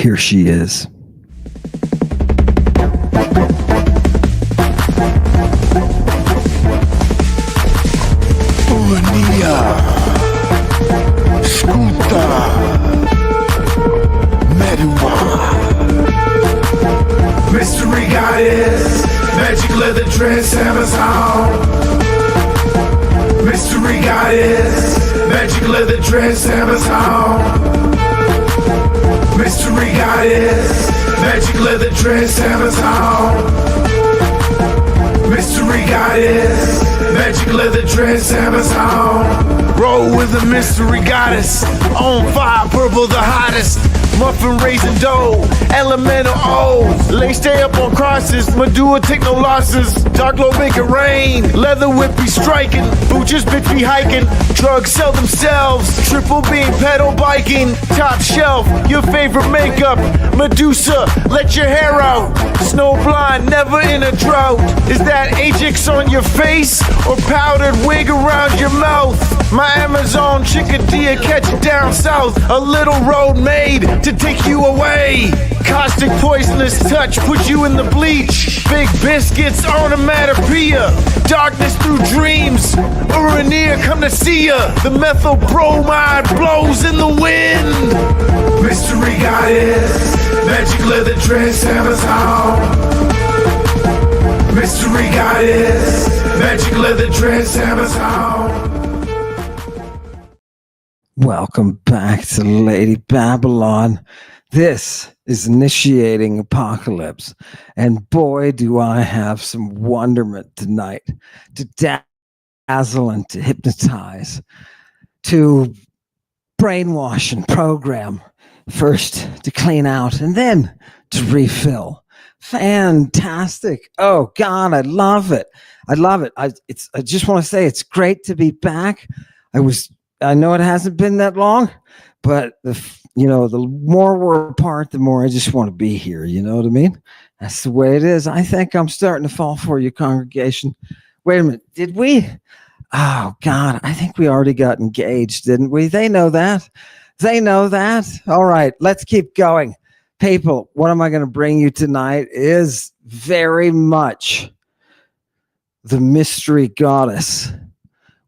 Here she is. Mystery goddess, magic leather dress, Amazon. Mystery goddess, magic leather dress, Amazon. Mystery goddess, magic leather dress, Amazon. Mystery goddess, magic leather dress, Amazon. Roll with a mystery goddess, on fire, purple the hottest. Muffin raisin dough, elemental O's. Lay stay up on crosses, Medulla take no losses. Dark low make it rain, leather whip be striking. Boochers bitch be hiking, drugs sell themselves. Triple beam pedal biking, top shelf, your favorite makeup. Medusa, let your hair out. Snow blind, never in a drought. Is that Ajax on your face, or powdered wig around your mouth? My Amazon chickadee catch it down south. A little road made to take you away. Caustic poisonous touch put you in the bleach. Big biscuits onomatopoeia. Darkness through dreams. Uranier come to see ya. The methyl bromide blows in the wind. Mystery goddess, magic leather dress, Amazon. Mystery goddess, magic leather dress, Amazon. Welcome back to Lady Babylon. This is Initiating Apocalypse. And boy, do I have some wonderment tonight to dazzle and to hypnotize, to brainwash and program. First to clean out and then to refill. Fantastic. Oh God, I love it. I love it. I just want to say it's great to be back. I know it hasn't been that long, but the more we're apart, the more I just want to be here. You know what I mean? That's the way it is. I think I'm starting to fall for you, congregation. Wait a minute. Did we? Oh God, I think we already got engaged, didn't we? They know that. They know that. All right, let's keep going. People, what am I going to bring you tonight is very much the mystery goddess.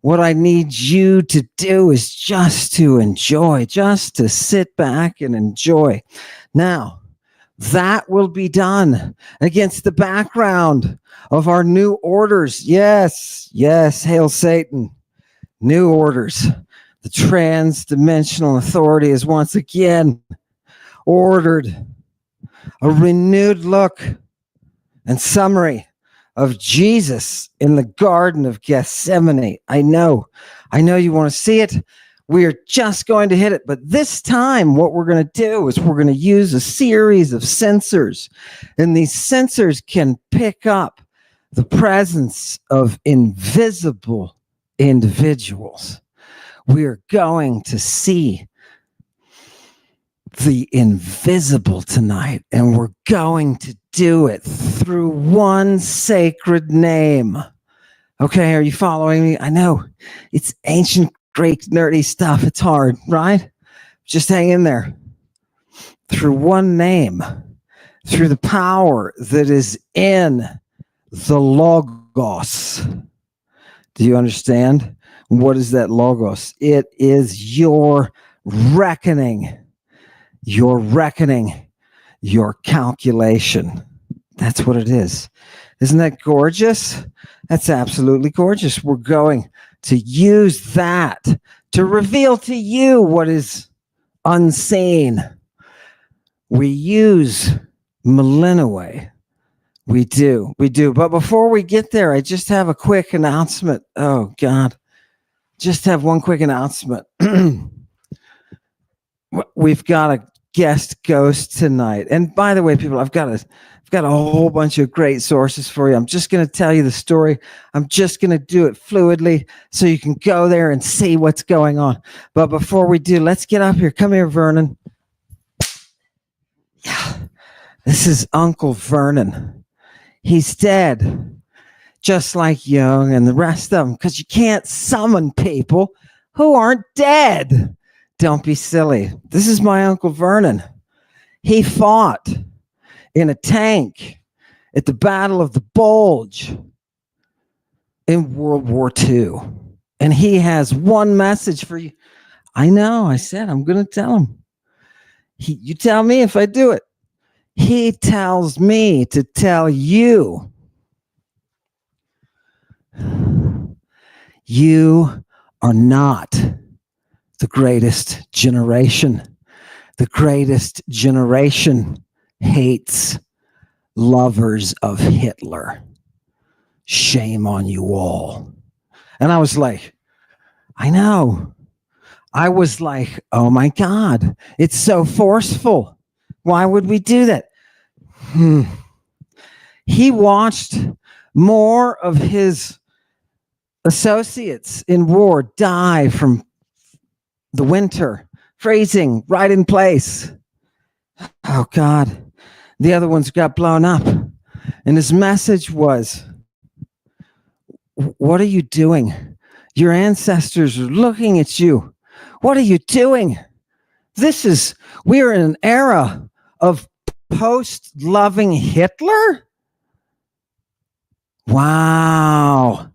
What I need you to do is just to enjoy, just to sit back and enjoy. Now, that will be done against the background of our new orders. Yes, hail Satan. New orders. The trans-dimensional authority is once again ordered a renewed look and summary of Jesus in the Garden of Gethsemane. I know you want to see it. We are just going to hit it. But this time, what we're going to do is we're going to use a series of sensors. And these sensors can pick up the presence of invisible individuals. We are going to see the invisible tonight, and we're going to do it through one sacred name. Okay, are you following me? I know it's ancient Greek nerdy stuff. It's hard, right? Just hang in there. Through one name, through the power that is in the Logos. Do you understand? What is that Logos? It is your reckoning. Your calculation. That's what it is. Isn't that gorgeous? That's absolutely gorgeous. We're going to use that to reveal to you what is unseen. We use Melinoe. We do. But before we get there, I just have a quick announcement. Oh, God. Just have one quick announcement. We've got a guest ghost tonight. And by the way, people, I've got a whole bunch of great sources for you. I'm just going to tell you the story. I'm just going to do it fluidly so you can go there and see what's going on. But before we do, let's get up here. Come here, Vernon. Yeah. This is Uncle Vernon. He's dead, just like Young and the rest of them, because you can't summon people who aren't dead. Don't be silly. This is my Uncle Vernon. He fought in a tank at the Battle of the Bulge in World War II. And he has one message for you. I know, I said, I'm going to tell him. You tell me if I do it. He tells me to tell you. You are not the greatest generation. The greatest generation hates lovers of Hitler. Shame on you all. And I was like, I know. I was like, oh my God, it's so forceful. Why would we do that? He watched more of his associates in war die from the winter, freezing right in place. Oh God, the other ones got blown up. And his message was, what are you doing? Your ancestors are looking at you. What are you doing? We're in an era of post-loving Hitler? Wow.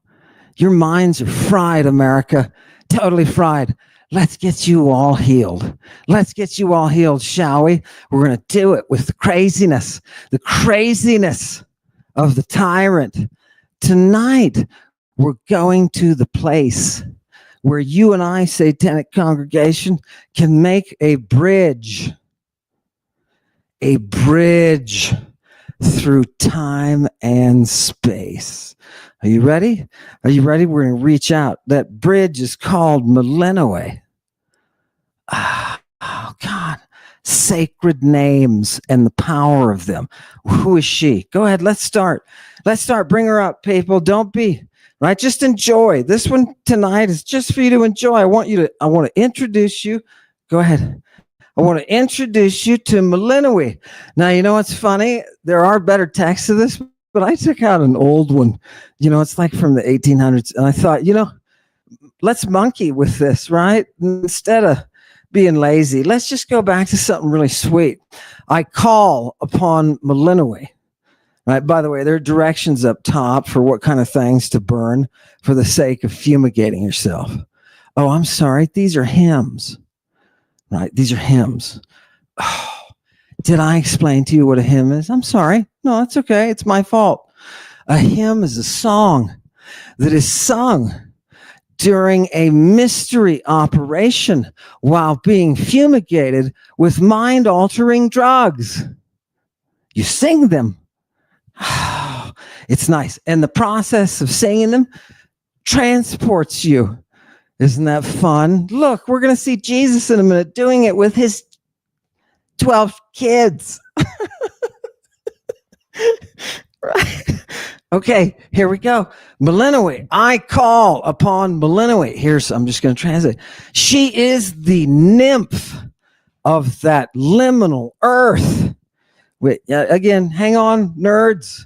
Your minds are fried, America. Totally fried. Let's get you all healed. Let's get you all healed, shall we? We're going to do it with the craziness of the tyrant. Tonight, we're going to the place where you and I, satanic congregation, can make a bridge through time and space. Are you ready? Are you ready? We're going to reach out. That bridge is called Melinoe. Oh, God. Sacred names and the power of them. Who is she? Go ahead. Let's start. Bring her up, people. Don't be, right? Just enjoy. This one tonight is just for you to enjoy. I want to introduce you. Go ahead. I want to introduce you to Melinoe. Now, you know what's funny? There are better texts of this, but I took out an old one. It's like from the 1800s. And I thought, let's monkey with this, right? Instead of being lazy, let's just go back to something really sweet. I call upon Melinoe. Right. By the way, there are directions up top for what kind of things to burn for the sake of fumigating yourself. Oh, I'm sorry. These are hymns. Right. These are hymns. Oh, did I explain to you what a hymn is? I'm sorry. No, it's okay. It's my fault. A hymn is a song that is sung during a mystery operation while being fumigated with mind-altering drugs. You sing them. It's nice. And the process of singing them transports you. Isn't that fun? Look, we're going to see Jesus in a minute doing it with his 12 kids. Right. Okay, here we go. Melinoe. I call upon Melinoe. I'm just going to translate. She is the nymph of that liminal earth. Wait, again, hang on, nerds.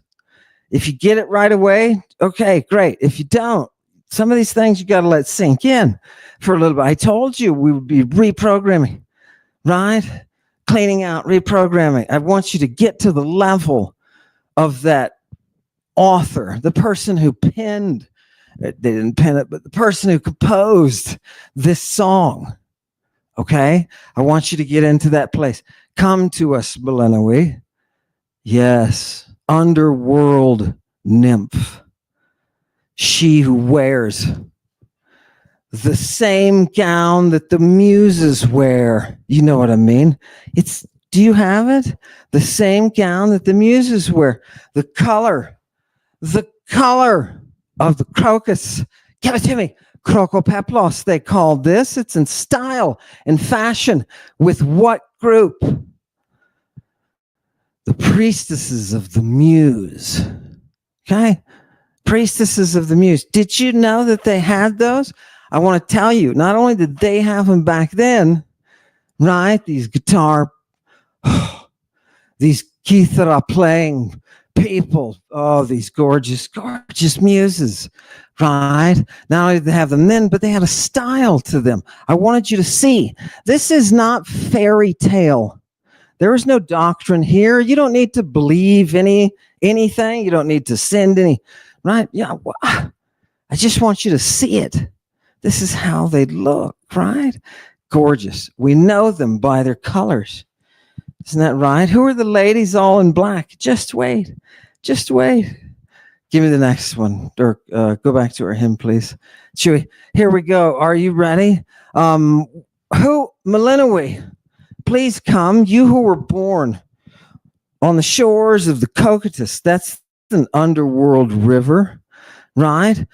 If you get it right away, okay, great. If you don't, some of these things you got to let sink in for a little bit. I told you we would be reprogramming, right? Cleaning out, reprogramming. I want you to get to the level of that author, the person who penned, they didn't pen it, but the person who composed this song. Okay? I want you to get into that place. Come to us, Melinoe. Yes, underworld nymph. She who wears the same gown that the muses wear. You know what I mean? Do you have it? The same gown that the muses wear. The color of the crocus. Give it to me. Crocopeplos, they call this. It's in style and fashion. With what group? The priestesses of the muse. Okay? Priestesses of the muse. Did you know that they had those? I want to tell you, not only did they have them back then, right? These guitar, these kithara playing people. Oh, these gorgeous, gorgeous muses, right? Not only did they have them then, but they had a style to them. I wanted you to see. This is not fairy tale. There is no doctrine here. You don't need to believe anything. You don't need to send any, right? Yeah. Well, I just want you to see it. This is how they look, right? Gorgeous. We know them by their colors. Isn't that right? Who are the ladies all in black? Just wait. Just wait. Give me the next one. Or go back to our hymn, please. Chewy. Here we go. Are you ready? Melinoe, please come. You who were born on the shores of the Cocytus. That's an underworld river, right?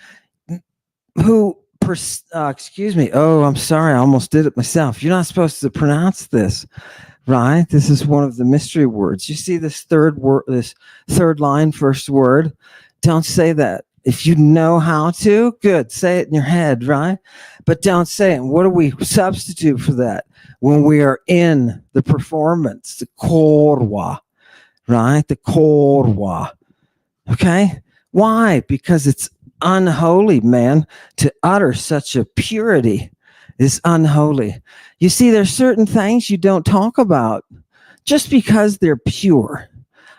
Excuse me. Oh, I'm sorry. I almost did it myself. You're not supposed to pronounce this, right? This is one of the mystery words. You see this third word, this third line, first word. Don't say that. If you know how to, good. Say it in your head, right? But don't say it. And what do we substitute for that when we are in the performance? The korwa, right? The korwa. Okay? Why? Because it's unholy, man. To utter such a purity is unholy. You see, there's certain things you don't talk about just because they're pure.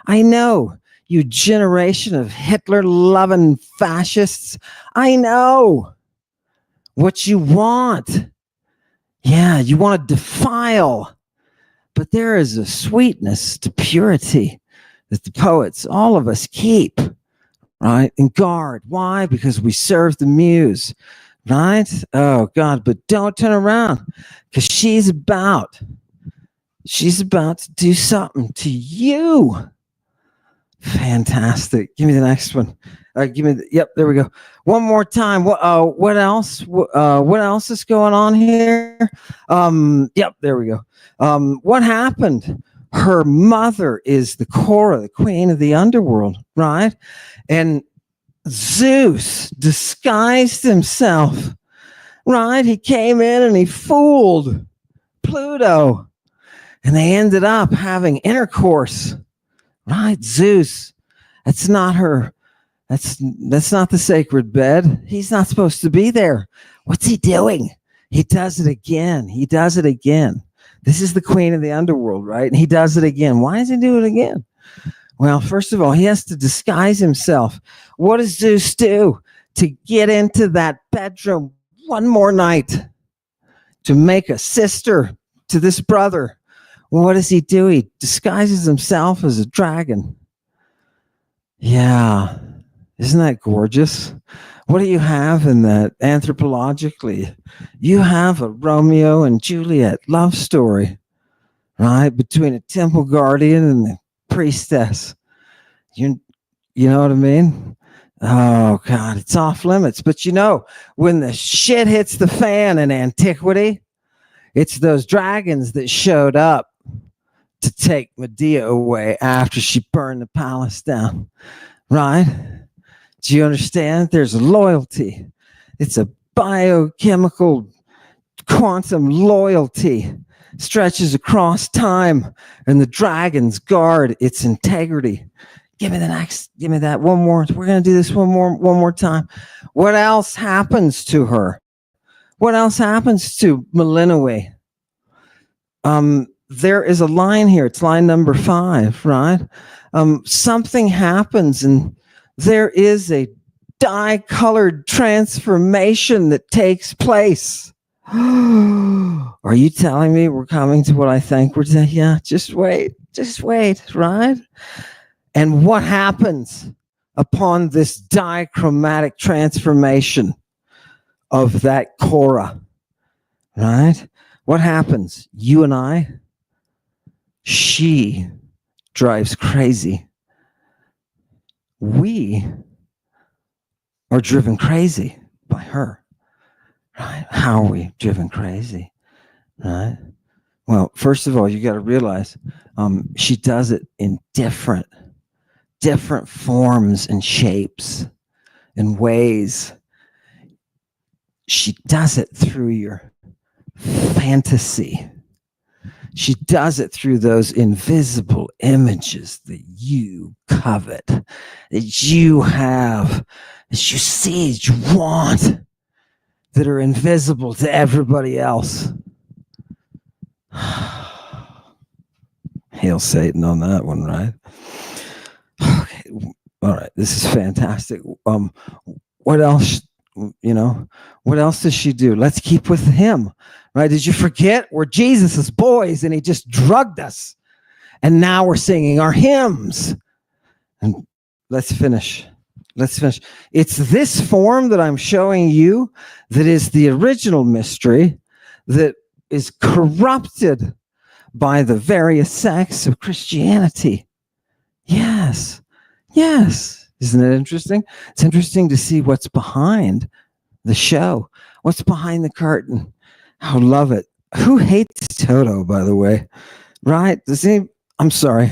I know, you generation of Hitler-loving fascists. I know what you want. Yeah, you want to defile. But there is a sweetness to purity that the poets, all of us, keep, right? And guard. Why? Because we serve the muse, right? Oh, God, but don't turn around, because she's about to do something to you. Fantastic. Give me the next one. Yep, there we go. One more time. What else? What else is going on here? Yep, there we go. What happened? Her mother is the Cora, the queen of the underworld, right? And Zeus disguised himself, right? He came in and he fooled Pluto, and they ended up having intercourse. Right, Zeus. That's not her. That's not the sacred bed. He's not supposed to be there. What's he doing? He does it again. He does it again. This is the queen of the underworld, right? And he does it again. Why does he do it again? Well, first of all, he has to disguise himself. What does Zeus do to get into that bedroom one more night to make a sister to this brother? What does he do? He disguises himself as a dragon. Yeah. Isn't that gorgeous? What do you have in that anthropologically? You have a Romeo and Juliet love story, right? Between a temple guardian and the priestess. You know what I mean? Oh, God, it's off limits. But you know, when the shit hits the fan in antiquity, it's those dragons that showed up to take Medea away after she burned the palace down, right? Do you understand? There's loyalty. It's a biochemical quantum loyalty, stretches across time, and the dragons guard its integrity. Give me the next. Give me that one more. We're gonna do this one more time. What else happens to her? What else happens to Melinoe? There is a line here. It's line number 5, right? Something happens, and there is a dye-colored transformation that takes place. Are you telling me we're coming to what I think we're saying? Yeah, just wait, right? And what happens upon this dichromatic transformation of that Cora, right? What happens? You and I, she drives crazy. We are driven crazy by her, right? How are we driven crazy, right? Well, first of all, you got to realize she does it in different forms and shapes and ways. She does it through your fantasy. She does it through those invisible images that you covet, that you have, that you see, that you want, that are invisible to everybody else. Hail Satan on that one, right? Okay. All right. This is fantastic. What else? What else does she do? Let's keep with him, right? Did you forget we're Jesus's boys and he just drugged us? And now we're singing our hymns. And let's finish. It's this form that I'm showing you that is the original mystery that is corrupted by the various sects of Christianity. Yes. Isn't it interesting? It's interesting to see what's behind the show. What's behind the curtain? I love it. Who hates Toto, by the way? Right? I'm sorry.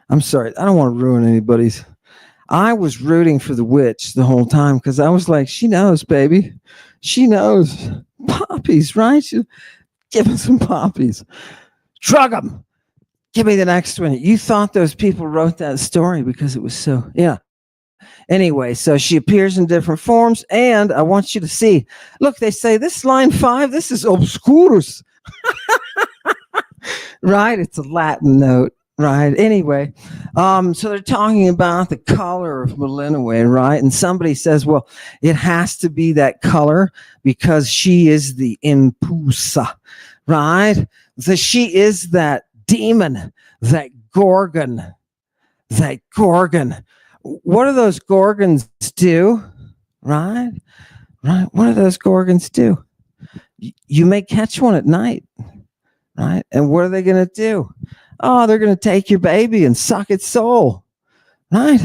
I don't want to ruin anybody's. I was rooting for the witch the whole time because I was like, she knows, baby. She knows. Poppies, right? Give us some poppies. Drug them. Give me the next one. You thought those people wrote that story because it was so, yeah. Anyway, so she appears in different forms, and I want you to see. Look, they say this line 5, this is obscurus. Right? It's a Latin note, right? Anyway, so they're talking about the color of Melinoe, right? And somebody says, well, it has to be that color because she is the impusa, right? So she is that demon, that gorgon. What do those gorgons do? Right? What do those gorgons do? You may catch one at night, right? And what are they going to do? Oh, they're going to take your baby and suck its soul, right?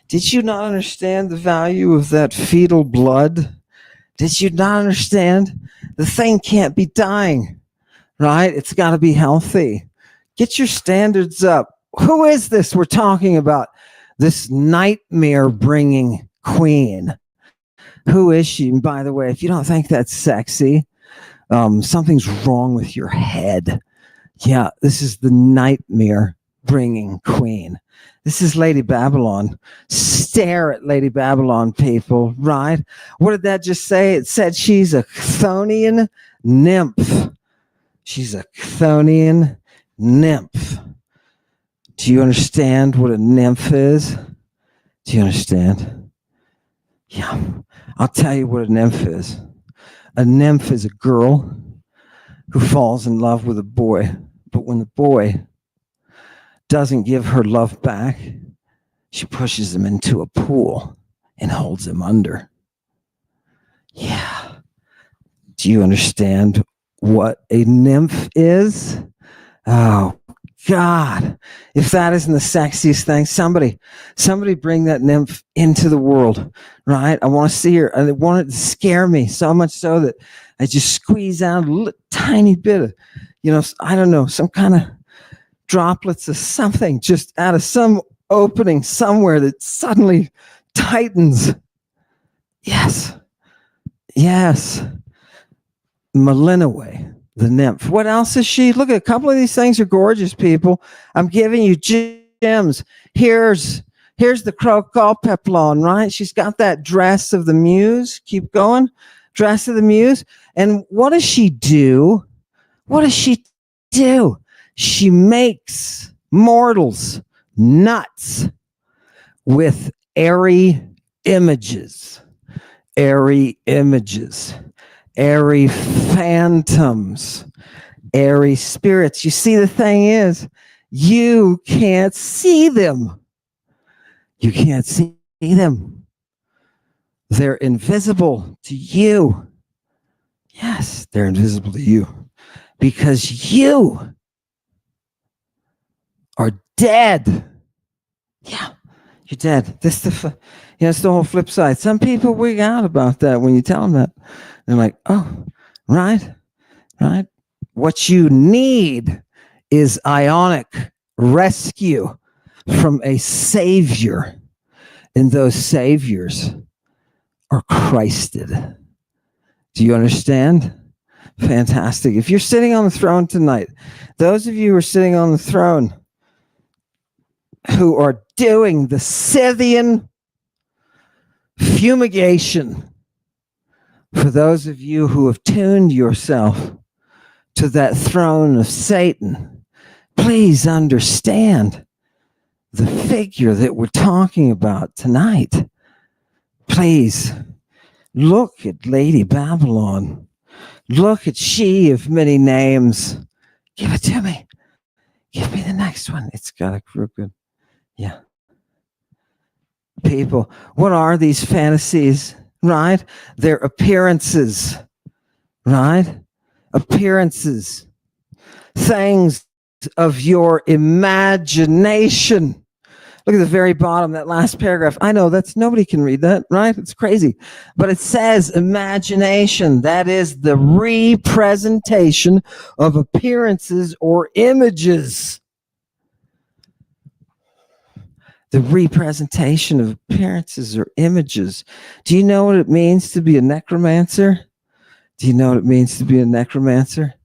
Did you not understand the value of that fetal blood? Did you not understand? The thing can't be dying, right? It's got to be healthy. Get your standards up. Who is this we're talking about? This nightmare-bringing queen. Who is she? And by the way, if you don't think that's sexy, something's wrong with your head. Yeah, this is the nightmare-bringing queen. This is Lady Babylon. Stare at Lady Babylon, people, right? What did that just say? It said she's a Chthonian nymph. She's a Chthonian nymph. Do you understand what a nymph is? Do you understand? Yeah. I'll tell you what a nymph is. A nymph is a girl who falls in love with a boy, but when the boy doesn't give her love back, she pushes him into a pool and holds him under. Yeah. Do you understand what a nymph is? Oh, God, if that isn't the sexiest thing, somebody bring that nymph into the world, right? I want to see her. I want it to scare me so much so that I just squeeze out a tiny bit of, I don't know, some kind of droplets of something just out of some opening somewhere that suddenly tightens. Yes. Melinoe. The nymph. What else is she? Look at a couple of these things are gorgeous, people. I'm giving you gems. Here's the Crocalpeplon, right? She's got that dress of the muse. Keep going. Dress of the muse. And what does she do? She makes mortals nuts with airy images. Airy phantoms, airy spirits. You see, the thing is, you can't see them. They're invisible to you. Yes, they're invisible to you because you are dead. Yeah, you're dead. It's the whole flip side. Some people wig out about that when you tell them that. They're like, oh, right. What you need is ionic rescue from a savior. And those saviors are Christed. Do you understand? Fantastic. If you're sitting on the throne tonight, those of you who are sitting on the throne who are doing the Scythian fumigation, for those of you who have tuned yourself to that throne of Satan, please understand the figure that we're talking about tonight. Please look at Lady Babylon. Look at she of many names. Give it to me. Give me the next one. It's got a crooked. Yeah. People, what are these fantasies, right? They're appearances, right? Appearances. Things of your imagination. Look at the very bottom, that last paragraph. I know that's nobody can read that, right? It's crazy. But it says imagination. That is the representation of appearances or images. The representation of appearances or images. Do you know what it means to be a necromancer? Do you know what it means to be a necromancer?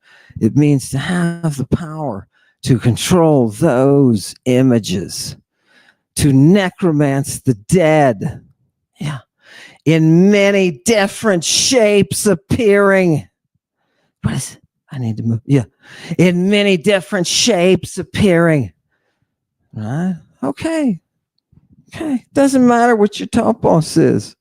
It means to have the power to control those images, to necromance the dead. Yeah. In many different shapes appearing. What is it? I need to move. Yeah. In many different shapes appearing. Right? Okay. Okay. Doesn't matter what your top boss is.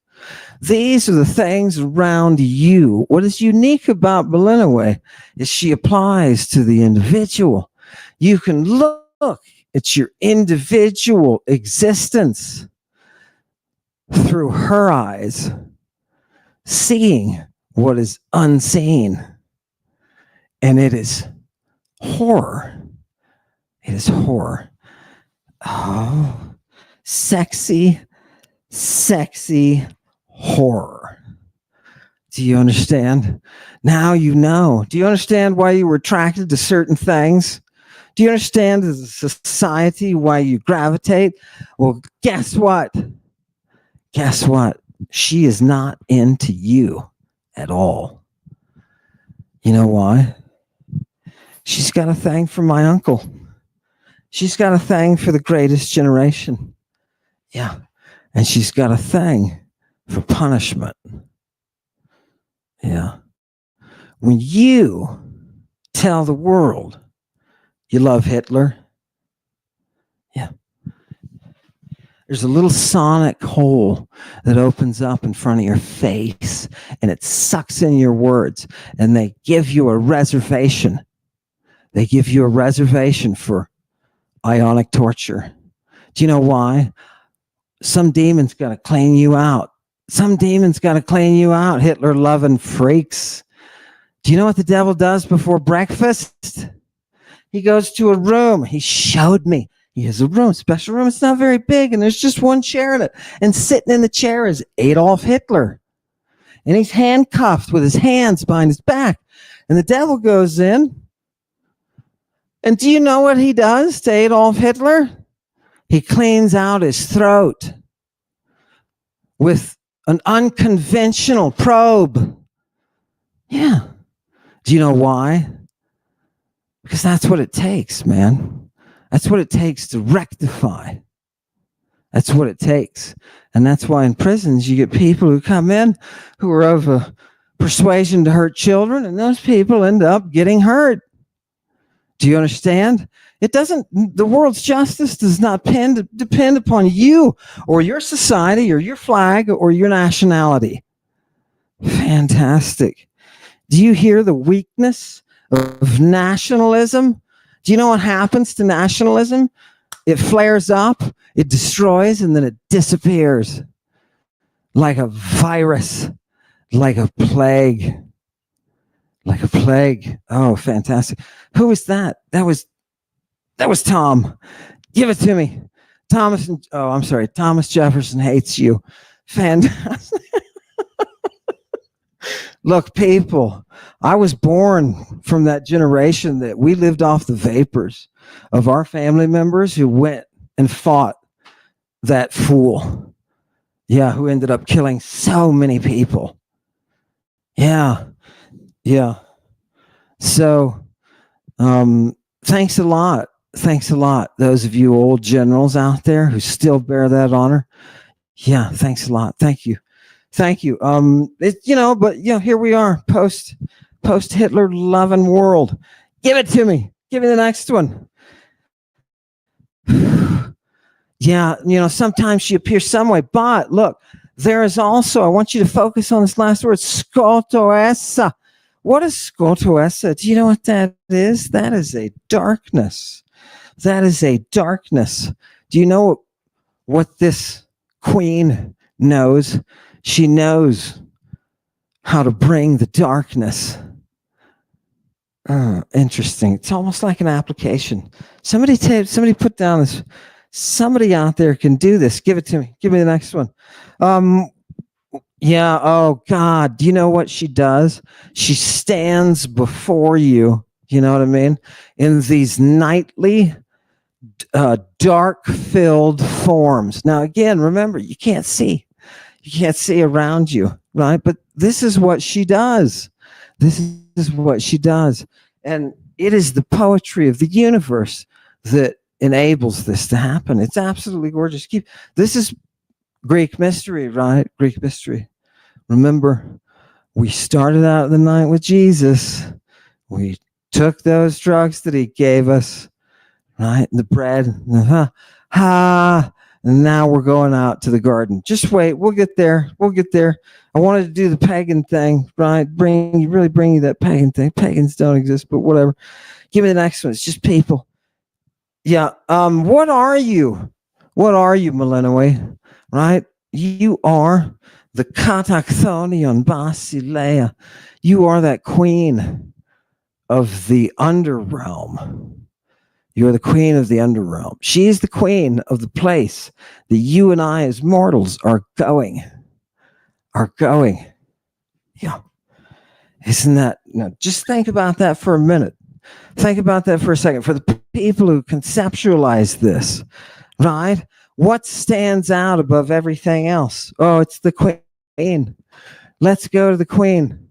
These are the things around you. What is unique about Melinoe is she applies to the individual. You can look at your individual existence through her eyes, seeing what is unseen. And it is horror. It is horror. Oh, sexy, sexy horror. Do you understand? Now you know. Do you understand why you were attracted to certain things? Do you understand as a society why you gravitate? Well, guess what? Guess what? She is not into you at all. You know why? She's got a thing for my uncle. She's got a thing for the greatest generation. Yeah. And she's got a thing for punishment. Yeah. When you tell the world you love Hitler, yeah, there's a little sonic hole that opens up in front of your face and it sucks in your words and they give you a reservation. They give you a reservation for ionic torture. Do you know why? Some demon's got to clean you out. Some demon's got to clean you out, Hitler-loving freaks. Do you know what the devil does before breakfast? He goes to a room. He showed me. He has a room, special room. It's not very big, and there's just one chair in it. And sitting in the chair is Adolf Hitler. And he's handcuffed with his hands behind his back. And the devil goes in. And do you know what he does to Adolf Hitler? He cleans out his throat with an unconventional probe. Yeah. Do you know why? Because that's what it takes, man. That's what it takes to rectify. That's what it takes. And that's why in prisons you get people who come in who are of a persuasion to hurt children, and those people end up getting hurt. Do you understand? It doesn't, the world's justice does not depend upon you or your society or your flag or your nationality. Fantastic. Do you hear the weakness of nationalism? Do you know what happens to nationalism? It flares up, it destroys, and then it disappears like a virus, like a plague. Like a plague. Oh, fantastic. Who was that? That was Tom. Give it to me. Thomas Jefferson hates you. Fantastic. Look, people, I was born from that generation that we lived off the vapors of our family members who went and fought that fool. Yeah, who ended up killing so many people. Yeah. Yeah. So, thanks a lot. Thanks a lot. Those of you old generals out there who still bear that honor. Yeah. Thanks a lot. Thank you. Thank you. Here we are, post Hitler loving world. Give it to me. Give me the next one. Yeah, sometimes she appears some way, but look, there is also, I want you to focus on this last word, scotoessa. What is scotoessa? Do you know what that is? That is a darkness. That is a darkness. Do you know what this queen knows? She knows how to bring the darkness. Interesting. It's almost like an application. Somebody put down this. Somebody out there can do this. Give it to me. Give me the next one. Yeah. Oh God. Do you know what she does? She stands before you. You know what I mean? In these nightly, dark-filled forms. Now, again, remember, you can't see. You can't see around you, right? But this is what she does. This is what she does. And it is the poetry of the universe that enables this to happen. It's absolutely gorgeous. This is Greek mystery, right? Greek mystery. Remember, we started out the night with Jesus. We took those drugs that he gave us, right? The bread, and now we're going out to the garden. Just wait, we'll get there. We'll get there. I wanted to do the pagan thing, right? Bring you that pagan thing. Pagans don't exist, but whatever. Give me the next one. It's just people. Yeah. What are you? What are you, Melinoe? Right? You are the Kataktonion Basileia. You are that queen of the underrealm. You are the queen of the underworld. She is the queen of the place that you and I as mortals are going. Yeah. Isn't that, just think about that for a minute. Think about that for a second. For the people who conceptualize this, right? What stands out above everything else? Oh, it's the queen. Let's go to the queen.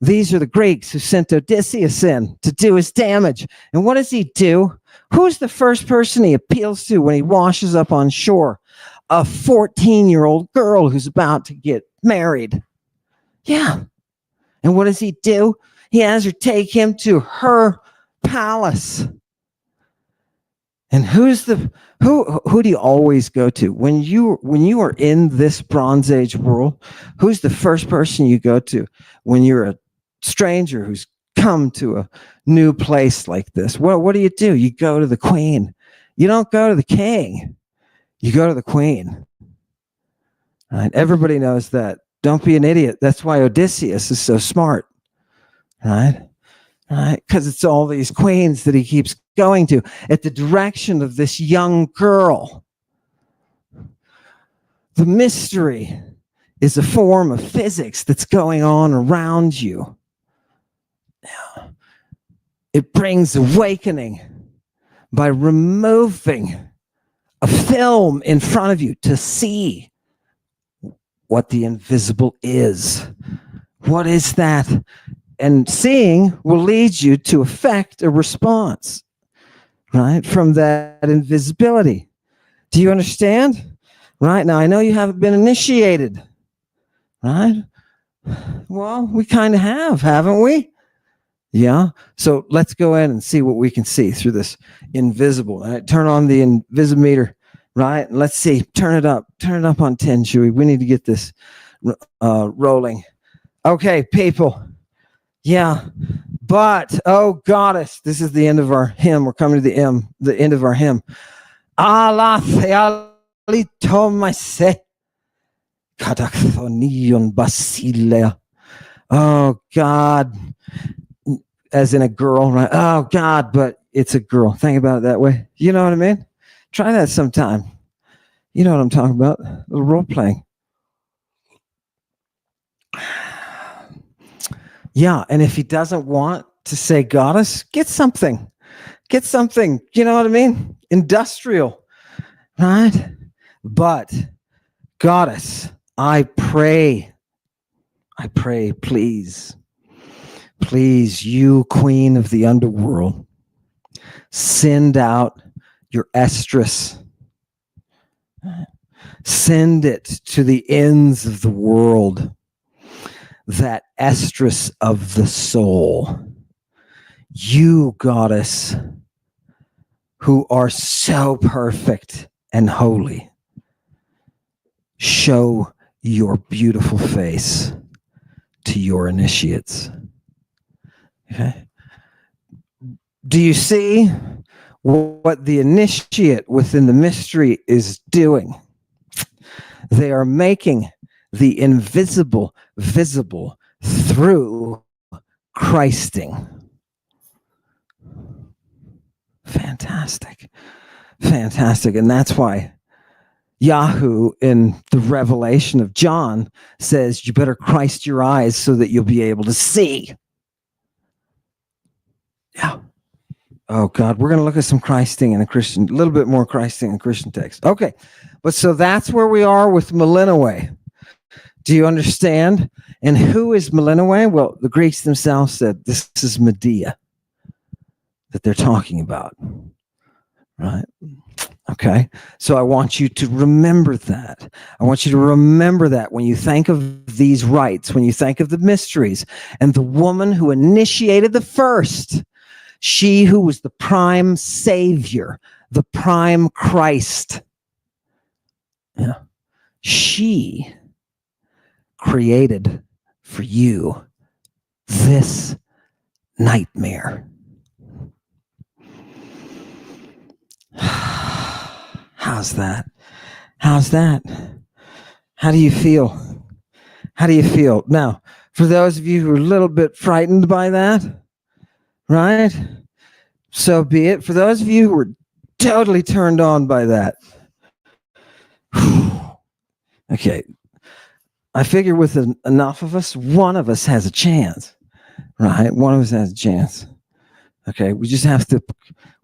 These are the Greeks who sent Odysseus in to do his damage. And what does he do? Who's the first person he appeals to when he washes up on shore? A 14-year-old girl who's about to get married. Yeah. And what does he do? He has her take him to her palace. And who do you always go to when you are in this Bronze Age world? Who's the first person you go to when you're a stranger who's come to a new place like this? What do? You go to the queen. You don't go to the king. You go to the queen. Right? Everybody knows that. Don't be an idiot. That's why Odysseus is so smart. Right? Because it's all these queens that he keeps going to at the direction of this young girl. The mystery is a form of physics that's going on around you. It brings awakening by removing a film in front of you to see what the invisible is. What is that? And seeing will lead you to effect a response, right, from that invisibility. Do you understand? Right? Now, I know you haven't been initiated, right? Well, we kind of have, haven't we? Yeah. So let's go in and see what we can see through this invisible. Right? Turn on the invisimeter, right? And let's see. Turn it up on 10, Chewy. We need to get this rolling. Okay, people. Yeah. But, oh, goddess, this is the end of our hymn. We're coming to the end of our hymn. Ala thealitomase katakhthonion basilea. Oh, God. As in a girl, right? Oh, God, but it's a girl. Think about it that way. You know what I mean? Try that sometime. You know what I'm talking about. A little role playing. Yeah, and if he doesn't want to say goddess, get something. You know what I mean? Industrial, right? But goddess, I pray, please, you queen of the underworld, send out your estrus. Send it to the ends of the world. That estrus of the soul. You, goddess, who are so perfect and holy, show your beautiful face to your initiates. Okay. Do you see what the initiate within the mystery is doing? They are making the invisible visible through Christing. Fantastic. Fantastic. And that's why Yahoo in the Revelation of John says you better Christ your eyes so that you'll be able to see. Yeah. Oh God, we're going to look at some Christing in a Christian, a little bit more Christing in Christian text. Okay. But so that's where we are with Melinoe. Do you understand? And who is Melinoe? Well, the Greeks themselves said this is Medea that they're talking about. Right? Okay. So I want you to remember that. I want you to remember that when you think of these rites, when you think of the mysteries, and the woman who initiated the first, she who was the prime savior, the prime Christ. Yeah. She created for you this nightmare. How's that? How's that? How do you feel? How do you feel? Now, for those of you who are a little bit frightened by that, right? So be it. For those of you who are totally turned on by that, okay, I figure with enough of us, one of us has a chance, right? One of us has a chance. Okay, we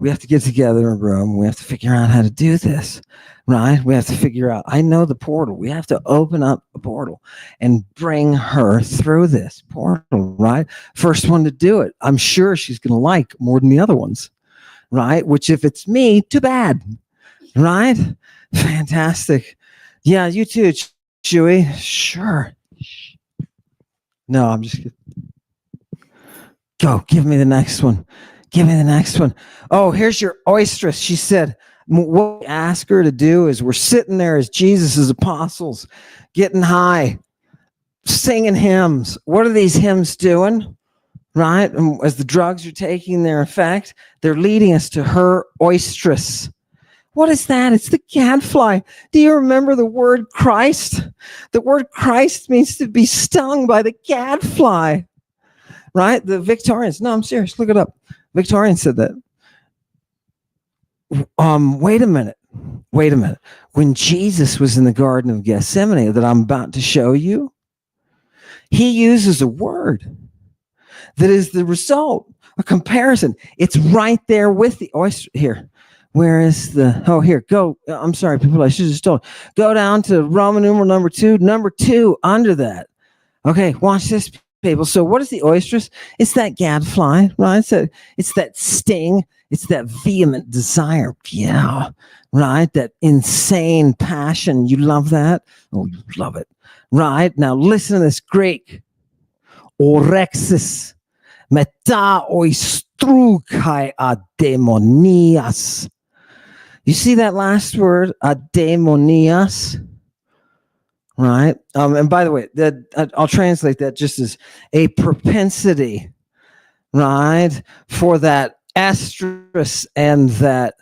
have to get together in a room. We have to figure out how to do this, right? We have to figure out, I know the portal. We have to open up a portal and bring her through this portal, right? First one to do it. I'm sure she's going to like more than the other ones, right? Which if it's me, too bad, right? Fantastic. Yeah, you too, Chewy. Sure. No, I'm just kidding. Go, give me the next one. Give me the next one. Oh, here's your oestress. She said, what we ask her to do is we're sitting there as Jesus' apostles, getting high, singing hymns. What are these hymns doing? Right? And as the drugs are taking their effect, they're leading us to her oestress. What is that? It's the gadfly. Do you remember the word Christ? The word Christ means to be stung by the gadfly. Right? The Victorians. No, I'm serious. Look it up. Victorians said that. Wait a minute. When Jesus was in the Garden of Gethsemane that I'm about to show you, he uses a word that is the result, a comparison. It's right there with the oyster. Here. Where is the, oh, here, go. I'm sorry, people, I should have just told. Go down to Roman numeral number 2. Number 2 under that. Okay, watch this, people. So what is the oestress? It's that gadfly, right? It's that sting. It's that vehement desire. Yeah, right? That insane passion. You love that? Oh, you love it. Right? Now listen to this Greek. Orexis meta oistru kai ademonias. You see that last word, ademonias? Right? And by the way, I'll translate that just as a propensity, right? For that estrus and that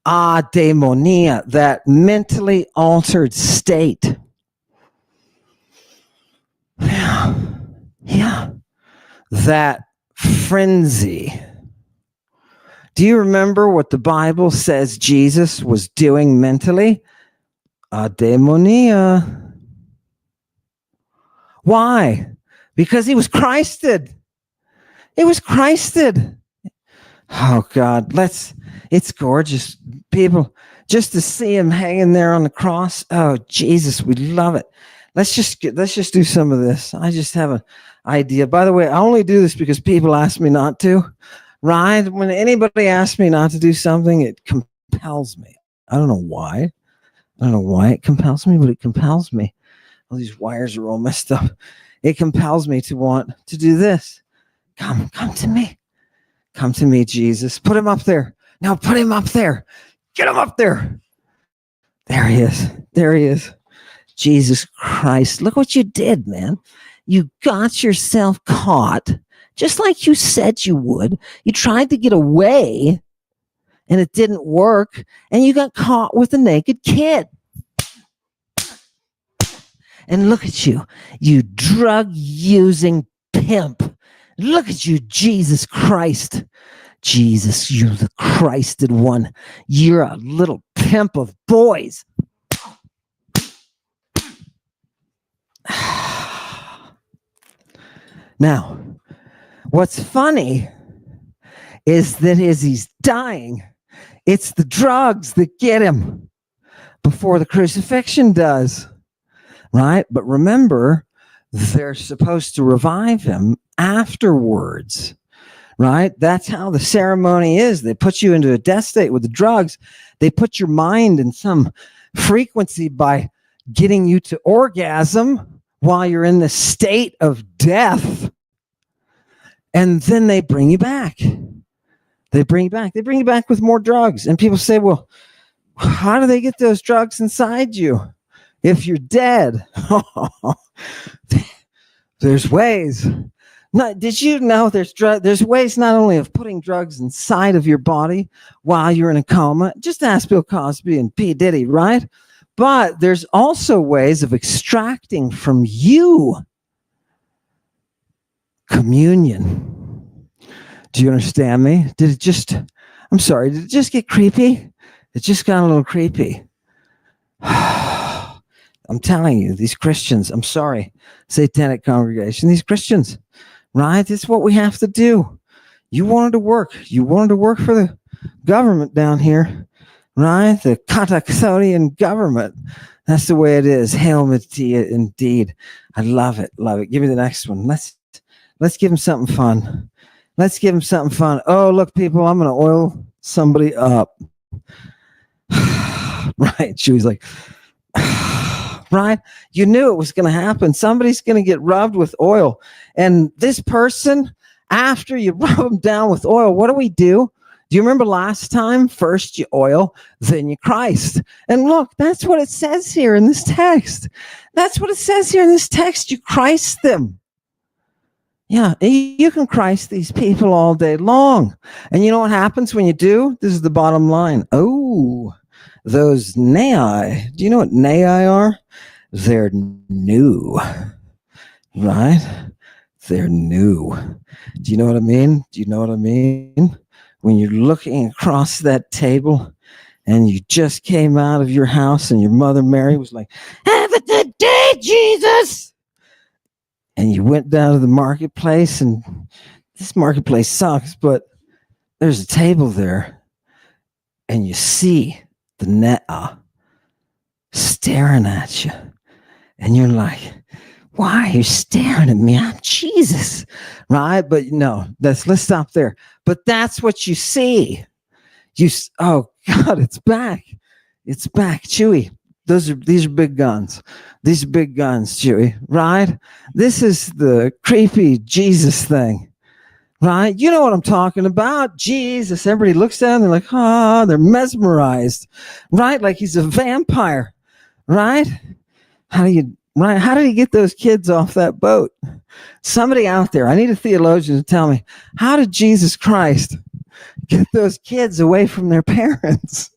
ademonia, that mentally altered state. Yeah. That frenzy. Do you remember what the Bible says Jesus was doing mentally? Ademonia. Why? Because he was Christed. It was Christed. Oh God, it's gorgeous, people. Just to see him hanging there on the cross. Oh Jesus, we love it. Let's just do some of this. I just have an idea. By the way, I only do this because people ask me not to. Right? When anybody asks me not to do something, it compels me. I don't know why. It compels me, but it compels me. All these wires are all messed up. It compels me to want to do this. Come to me. Come to me, Jesus. Put him up there. Now put him up there. Get him up there. There he is. There he is. Jesus Christ. Look what you did, man. You got yourself caught, just like you said you would. You tried to get away, and it didn't work, and you got caught with a naked kid. And look at you, you drug-using pimp. Look at you, Jesus Christ. Jesus, you're the Christed one. You're a little pimp of boys. Now, what's funny is that as he's dying, it's the drugs that get him before the crucifixion does, right? But remember, they're supposed to revive him afterwards, right? That's how the ceremony is. They put you into a death state with the drugs. They put your mind in some frequency by getting you to orgasm while you're in the state of death. And then they bring you back. They bring you back. They bring you back with more drugs. And people say, well, how do they get those drugs inside you if you're dead? There's ways. Did you know there's ways not only of putting drugs inside of your body while you're in a coma? Just ask Bill Cosby and P. Diddy, right? But there's also ways of extracting from you communion. Do you understand me? Did it just get creepy? It just got a little creepy. I'm telling you, these Christians, I'm sorry, satanic congregation, these Christians, right? It's what we have to do. You wanted to work. You wanted to work for the government down here, right? The Katakthonian government. That's the way it is. Hail Metallica, indeed. I love it. Love it. Give me the next one. Let's give him something fun. Let's give him something fun. Oh, look, people, I'm going to oil somebody up. Right. She was like, right? You knew it was going to happen. Somebody's going to get rubbed with oil. And this person, after you rub them down with oil, what do? Do you remember last time? First you oil, then you Christ. And look, that's what it says here in this text. That's what it says here in this text. You Christ them. Yeah, you can Christ these people all day long. And you know what happens when you do? This is the bottom line. Oh, those nei. Do you know what nei are? They're new, right? They're new. Do you know what I mean? Do you know what I mean? When you're looking across that table and you just came out of your house and your mother Mary was like, have a good day, Jesus. And you went down to the marketplace, and this marketplace sucks, but there's a table there, and you see the Ne'a staring at you. And you're like, why are you staring at me? I'm Jesus, right? But no, let's stop there. But that's what you see. Oh God, it's back. It's back, Chewy. These are big guns. These are big guns, Chewy, right? This is the creepy Jesus thing, right? You know what I'm talking about. Jesus. Everybody looks at him, they're like, they're mesmerized, right? Like he's a vampire, right? How did he get those kids off that boat? Somebody out there, I need a theologian to tell me, how did Jesus Christ get those kids away from their parents?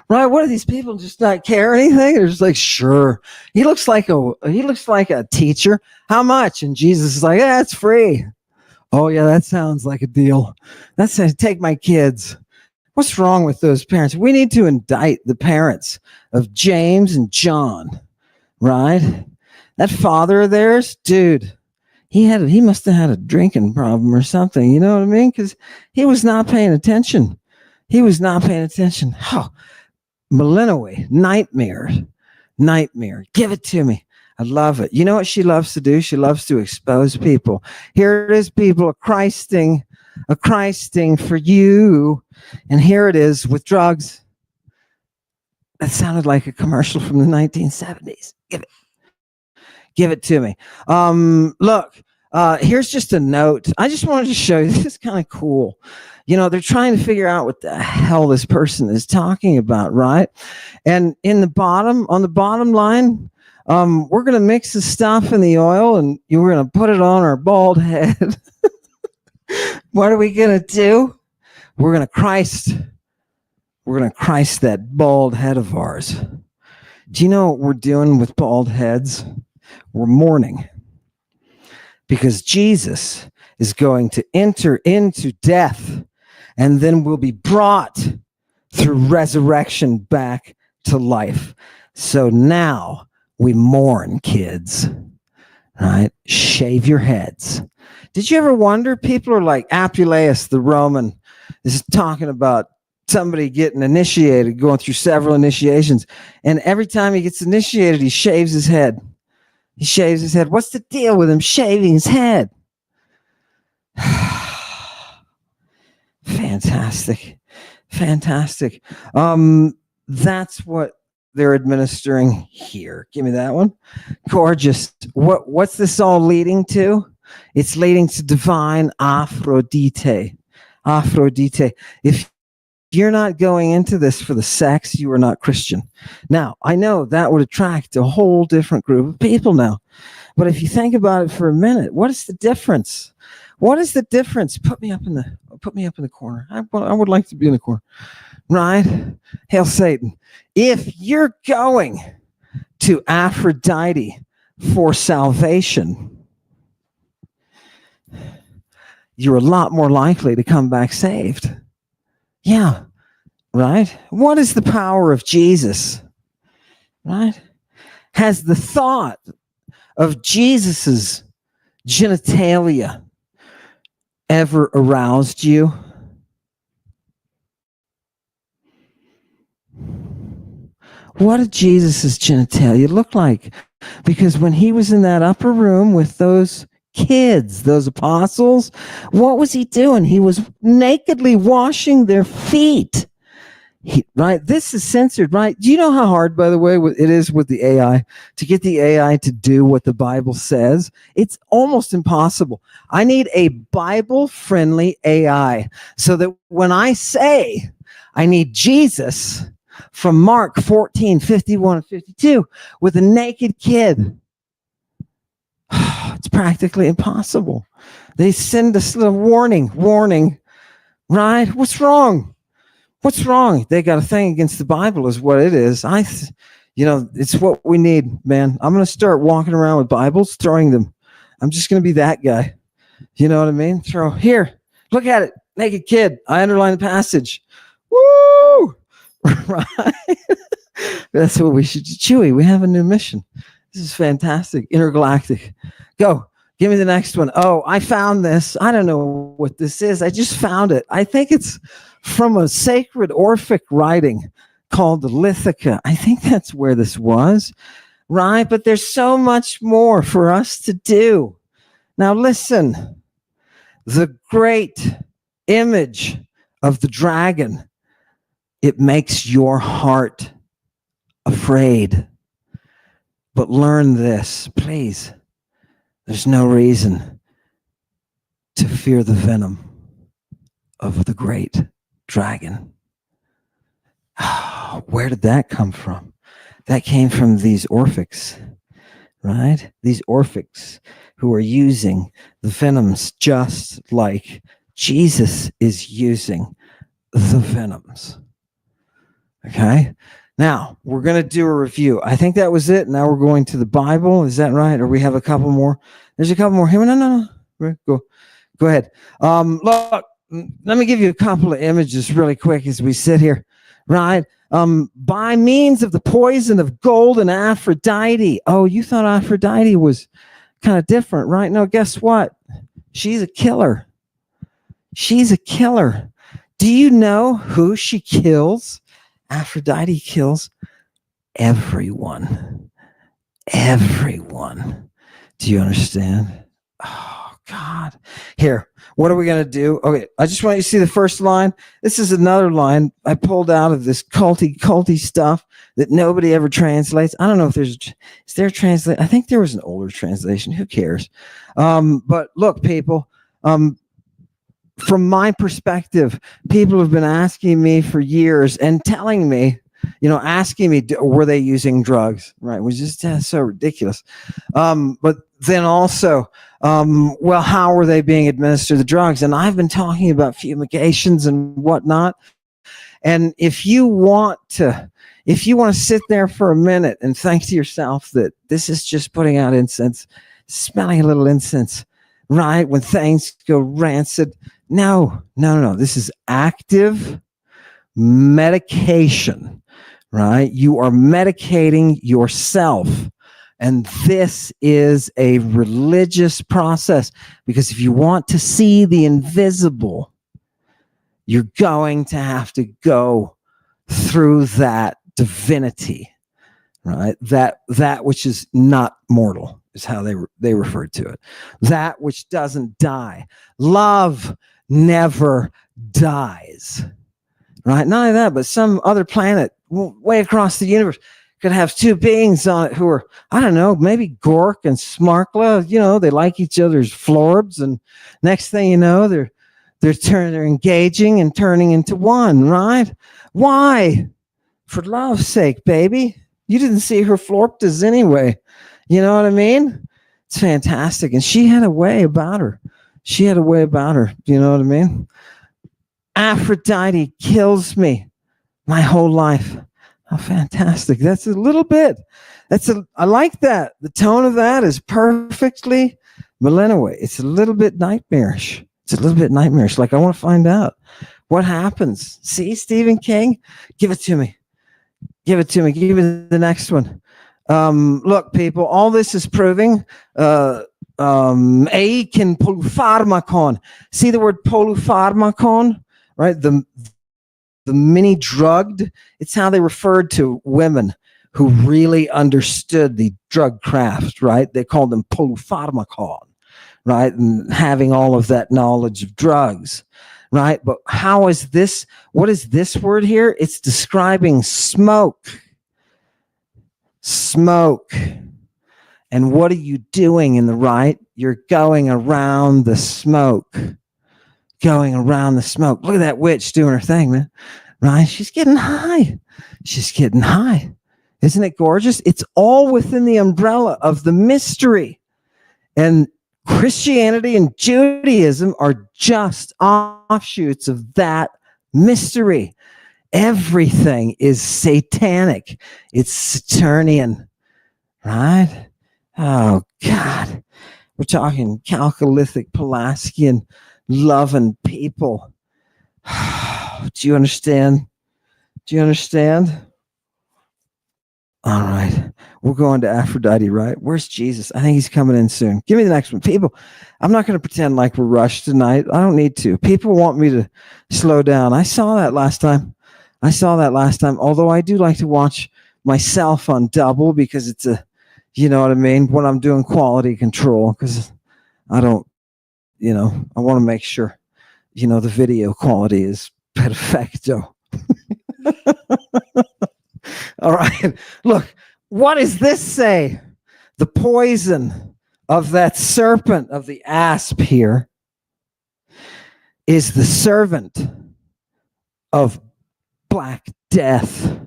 Right? What do these people just not care anything? They're just like, sure. He looks like a teacher. How much? And Jesus is like, it's free. Oh yeah, that sounds like a deal. That's take my kids. What's wrong with those parents? We need to indict the parents of James and John. Right? That father of theirs, dude, he must have had a drinking problem or something. You know what I mean? Because he was not paying attention. He was not paying attention. Oh, Melinoe, nightmare. Give it to me. I love it. You know what she loves to do? She loves to expose people. Here it is, people, a Christing for you. And here it is with drugs. That sounded like a commercial from the 1970s. Give it to me. Look, here's just a note. I just wanted to show you. This is kind of cool. they're trying to figure out what the hell this person is talking about, right? And on the bottom line, we're going to mix the stuff in the oil and we're going to put it on our bald head. What are we going to do? We're going to Christ that bald head of ours. Do you know what we're doing with bald heads? We're mourning. Because Jesus is going to enter into death and then will be brought through resurrection back to life. So now we mourn, kids. Right? Shave your heads. Did you ever wonder? People are like Apuleius, the Roman, is talking about somebody getting initiated, going through several initiations. And every time he gets initiated, he shaves his head. He shaves his head. What's the deal with him shaving his head? Fantastic. Fantastic. That's what they're administering here. Give me that one. Gorgeous. What's this all leading to? It's leading to divine Aphrodite. Aphrodite. If you're not going into this for the sex, you are not Christian. Now, I know that would attract a whole different group of people now. But if you think about it for a minute, what is the difference? What is the difference? Put me up in the corner. I would like to be in the corner. Right? Hail Satan. If you're going to Aphrodite for salvation, you're a lot more likely to come back saved. Yeah, right? What is the power of Jesus? Right? Has the thought of Jesus's genitalia ever aroused you? What did Jesus's genitalia look like? Because when he was in that upper room with those kids, those apostles, what was he doing? He was nakedly washing their feet. Right? This is censored, right? Do you know how hard, by the way, it is with the AI to get the AI to do what the Bible says? It's almost impossible. I need a Bible-friendly AI so that when I say I need Jesus from Mark 14, 51 and 52 with a naked kid, it's practically impossible. They send us a warning, right? What's wrong? What's wrong? They got a thing against the Bible is what it is. It's what we need, man. I'm going to start walking around with Bibles, throwing them. I'm just going to be that guy. You know what I mean? Throw here. Look at it. Naked kid. I underline the passage. Woo! Right? That's what we should do. Chewy, we have a new mission. This is fantastic. Intergalactic. Go. Give me the next one. Oh, I found this. I don't know what this is. I just found it. I think it's from a sacred Orphic writing called the Lithica. I think that's where this was, right? But there's so much more for us to do. Now listen, the great image of the dragon, it makes your heart afraid. But learn this, please. There's no reason to fear the venom of the great dragon. Where did that come from? That came from these Orphics, right? These Orphics who are using the venoms just like Jesus is using the venoms. Okay? Now, we're going to do a review. I think that was it. Now we're going to the Bible. Is that right? Or we have a couple more? There's a couple more. Hey, no. Go ahead. Look, let me give you a couple of images really quick as we sit here. Right? By means of the poison of gold and Aphrodite. Oh, you thought Aphrodite was kind of different, right? No, guess what? She's a killer. She's a killer. Do you know who she kills? Aphrodite kills everyone. Everyone. Do you understand? Oh, God. Here, what are we going to do? Okay, I just want you to see the first line. This is another line I pulled out of this culty stuff that nobody ever translates. I don't know if is there a translation? I think there was an older translation. Who cares? But look, people, from my perspective, people have been asking me for years and telling me, asking me, were they using drugs? Right. Which is just so ridiculous. But then also, well, how were they being administered the drugs? And I've been talking about fumigations and whatnot. And if you want to sit there for a minute and think to yourself that this is just putting out incense, smelling a little incense, right? When things go rancid. No. This is active medication, right? You are medicating yourself. And this is a religious process, because if you want to see the invisible, you're going to have to go through that divinity, right? That which is not mortal is how they referred to it. That which doesn't die. Love never dies, right? Not only that, but some other planet way across the universe could have two beings on it who are, I don't know, maybe Gork and Smarkla. They like each other's florbs, and next thing you know, they're engaging and turning into one, right? Why? For love's sake, baby. You didn't see her florptas anyway. You know what I mean? It's fantastic. And she had a way about her. You know what I mean? Aphrodite kills me my whole life. How fantastic. That's a little bit. I like that. The tone of that is perfectly Melinoe. It's a little bit nightmarish. Like, I want to find out what happens. See, Stephen King? Give it to me. Give me the next one. Look, people, all this is proving eiken polypharmakon. See the word polypharmakon, right? The mini drugged. It's how they referred to women who really understood the drug craft, right? They called them polypharmakon, right? And having all of that knowledge of drugs, right? But how is this? What is this word here? It's describing smoke. And what are you doing in the right? You're going around the smoke. Look at that witch doing her thing, man. Right? She's getting high. Isn't it gorgeous? It's all within the umbrella of the mystery. And Christianity and Judaism are just offshoots of that mystery. Everything is satanic. It's Saturnian, right? Oh, God. We're talking Chalcolithic, Pulaskian, loving people. Do you understand? All right. We're going to Aphrodite, right? Where's Jesus? I think he's coming in soon. Give me the next one. People, I'm not going to pretend like we're rushed tonight. I don't need to. People want me to slow down. I saw that last time. Although I do like to watch myself on double, because it's you know what I mean? When I'm doing quality control, because I don't, I want to make sure, the video quality is perfecto. All right. Look, what does this say? The poison of that serpent, of the asp here, is the servant of Black Death.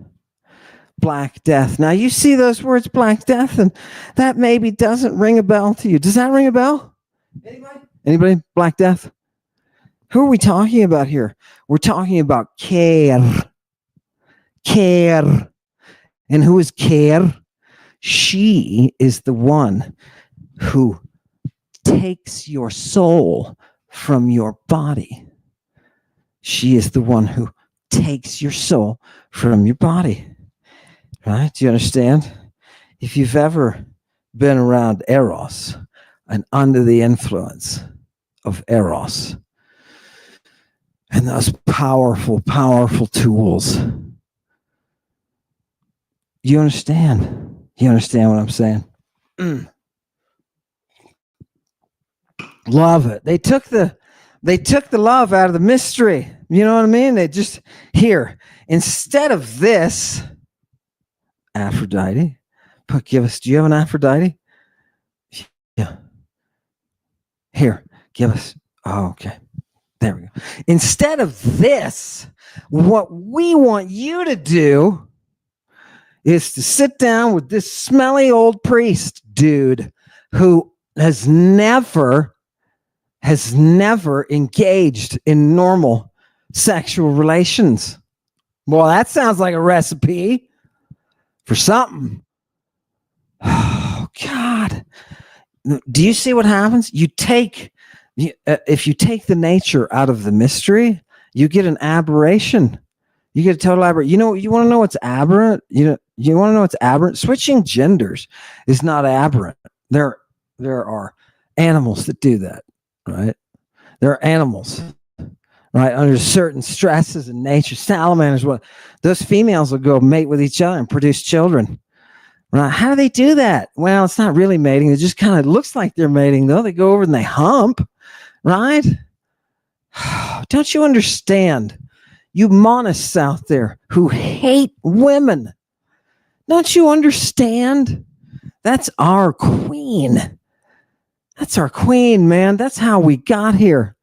Now, you see those words, Black Death, and that maybe doesn't ring a bell to you. Does that ring a bell? Anybody? Black Death? Who are we talking about here? We're talking about Care. And who is Care? She is the one who takes your soul from your body. She is the one who takes your soul from your body. Right? Do you understand? If you've ever been around Eros and under the influence of Eros and those powerful tools, you understand? You understand what I'm saying? Love it. They took the love out of the mystery. You know what I mean? They just, here, instead of this, Aphrodite, but do you have an Aphrodite? Yeah. Here, give us. Oh, okay. There we go. Instead of this, what we want you to do is to sit down with this smelly old priest dude who has never engaged in normal sexual relations. Well, that sounds like a recipe for something. Oh, God. Do you see what happens? If you take the nature out of the mystery, you get an aberration. You get a total aberration. You want to know what's aberrant? You want to know what's aberrant? Switching genders is not aberrant. There are animals that do that, right? There are animals, right? Under certain stresses in nature, salamanders, those females will go mate with each other and produce children. Right? How do they do that? Well, it's not really mating. It just kind of looks like they're mating, though. They go over and they hump, right? Don't you understand? You monists out there who hate women. Don't you understand? That's our queen. That's our queen, man. That's how we got here.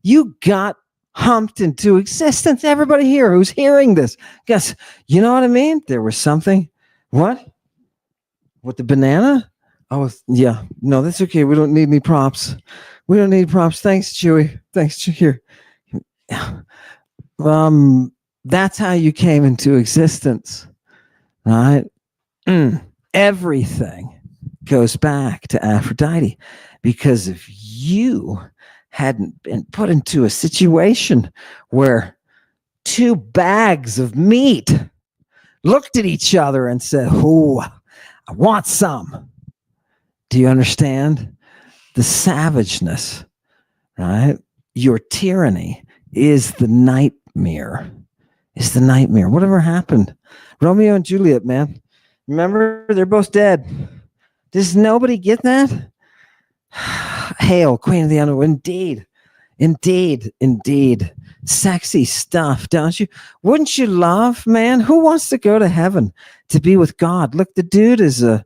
You got humped into existence. Everybody here who's hearing this, guess, you know what I mean? There was something. What? With the banana? Oh, yeah. No, that's okay. We don't need any props. We don't need props. Thanks, Chewy. Thanks, Chewy. Here. That's how you came into existence, right? Everything goes back to Aphrodite, because if you hadn't been put into a situation where two bags of meat looked at each other and said, "Oh, I want some." Do you understand? The savageness, right? Your tyranny is the nightmare. It's the nightmare. Whatever happened? Romeo and Juliet, man. Remember, they're both dead. Does nobody get that? Hail, Queen of the Underworld. Indeed. Indeed. Indeed. Sexy stuff, don't you? Wouldn't you love, man? Who wants to go to heaven to be with God? Look, the dude is a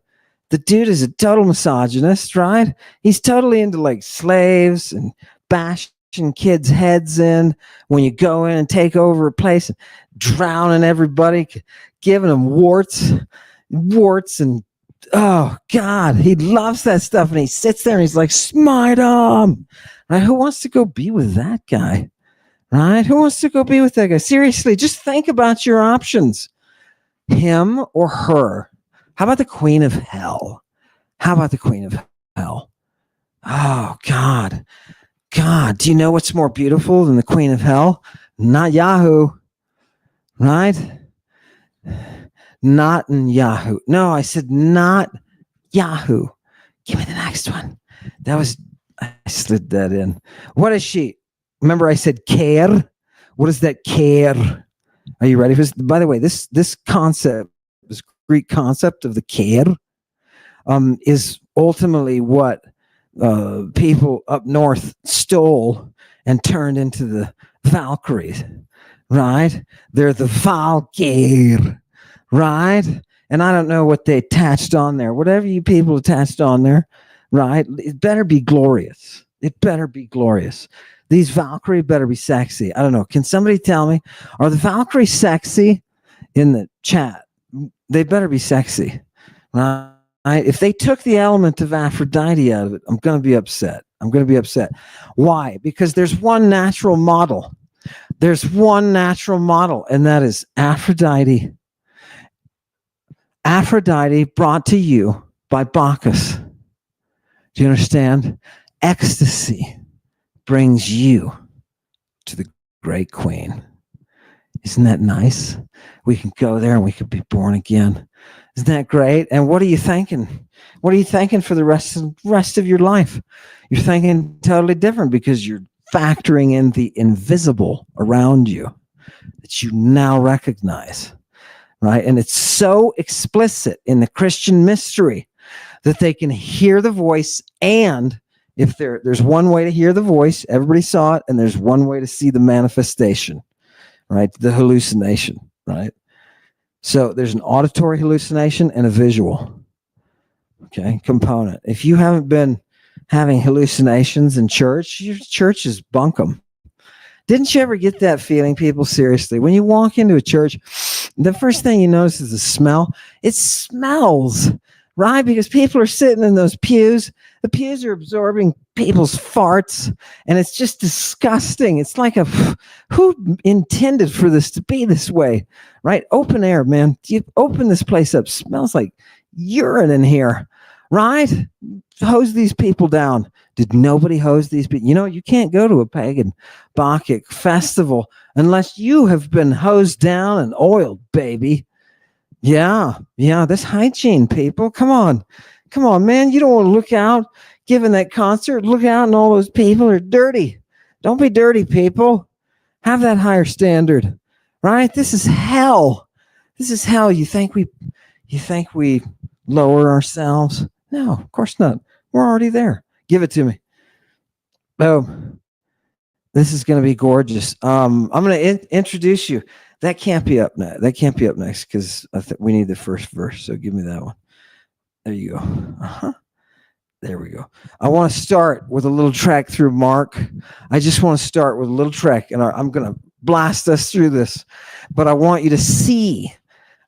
total misogynist, right? He's totally into like slaves and bashing kids' heads in when you go in and take over a place and drowning everybody, giving them warts, and oh God, he loves that stuff. And he sits there and he's like, smite him. Right? Who wants to go be with that guy? Right? Who wants to go be with that guy? Seriously, just think about your options. Him or her? How about the Queen of Hell? How about the Queen of Hell? Oh, God. God, do you know what's more beautiful than the Queen of Hell? Not Yahoo. Right? Not in Yahoo. No, I said not Yahoo. Give me the next one. I slid that in. What is she? Remember I said care? What is that care? Are you ready for this? By the way, this concept, this Greek concept of the care, is ultimately what people up north stole and turned into the Valkyries, right? They're the Valkyrie, right? And I don't know what they attached on there. Whatever you people attached on there, right? It better be glorious. It better be glorious. These Valkyrie better be sexy. I don't know. Can somebody tell me, are the Valkyries sexy? In the chat, they better be sexy, right? If they took the element of Aphrodite out of it, I'm going to be upset. I'm going to be upset. Why? Because there's one natural model. There's one natural model, and that is Aphrodite. Aphrodite brought to you by Bacchus. Do you understand? Ecstasy brings you to the great queen. Isn't that nice? We can go there and we could be born again. Isn't that great? And what are you thinking? What are you thinking for the rest of your life? You're thinking totally different because you're factoring in the invisible around you that you now recognize, right? And it's so explicit in the Christian mystery that they can hear the voice, and if there's one way to hear the voice, everybody saw it, and there's one way to see the manifestation, right? The hallucination, right? So there's an auditory hallucination and a visual, okay, component. If you haven't been having hallucinations in church, your church is bunkum. Didn't you ever get that feeling, people? Seriously, when you walk into a church, the first thing you notice is the smell. It smells, right? Because people are sitting in those pews. The pews are absorbing people's farts, and it's just disgusting. It's like who intended for this to be this way, right? Open air, man. You open this place up. Smells like urine in here, right? Hose these people down. Did nobody hose these people? You know, you can't go to a pagan Bacchic festival unless you have been hosed down and oiled, baby. Yeah, this hygiene, people. Come on, man. You don't want to look out giving that concert. Look out, and all those people are dirty. Don't be dirty, people. Have that higher standard, right? This is hell. This is hell. You think we lower ourselves? No, of course not. We're already there. Give it to me. Oh, this is going to be gorgeous. I'm going to introduce you. That can't be up next. That can't be up next because we need the first verse. So give me that one. There you go. There we go. I want to start with a little track through Mark. I just want to start with a little track, and I'm going to blast us through this. But I want you to see.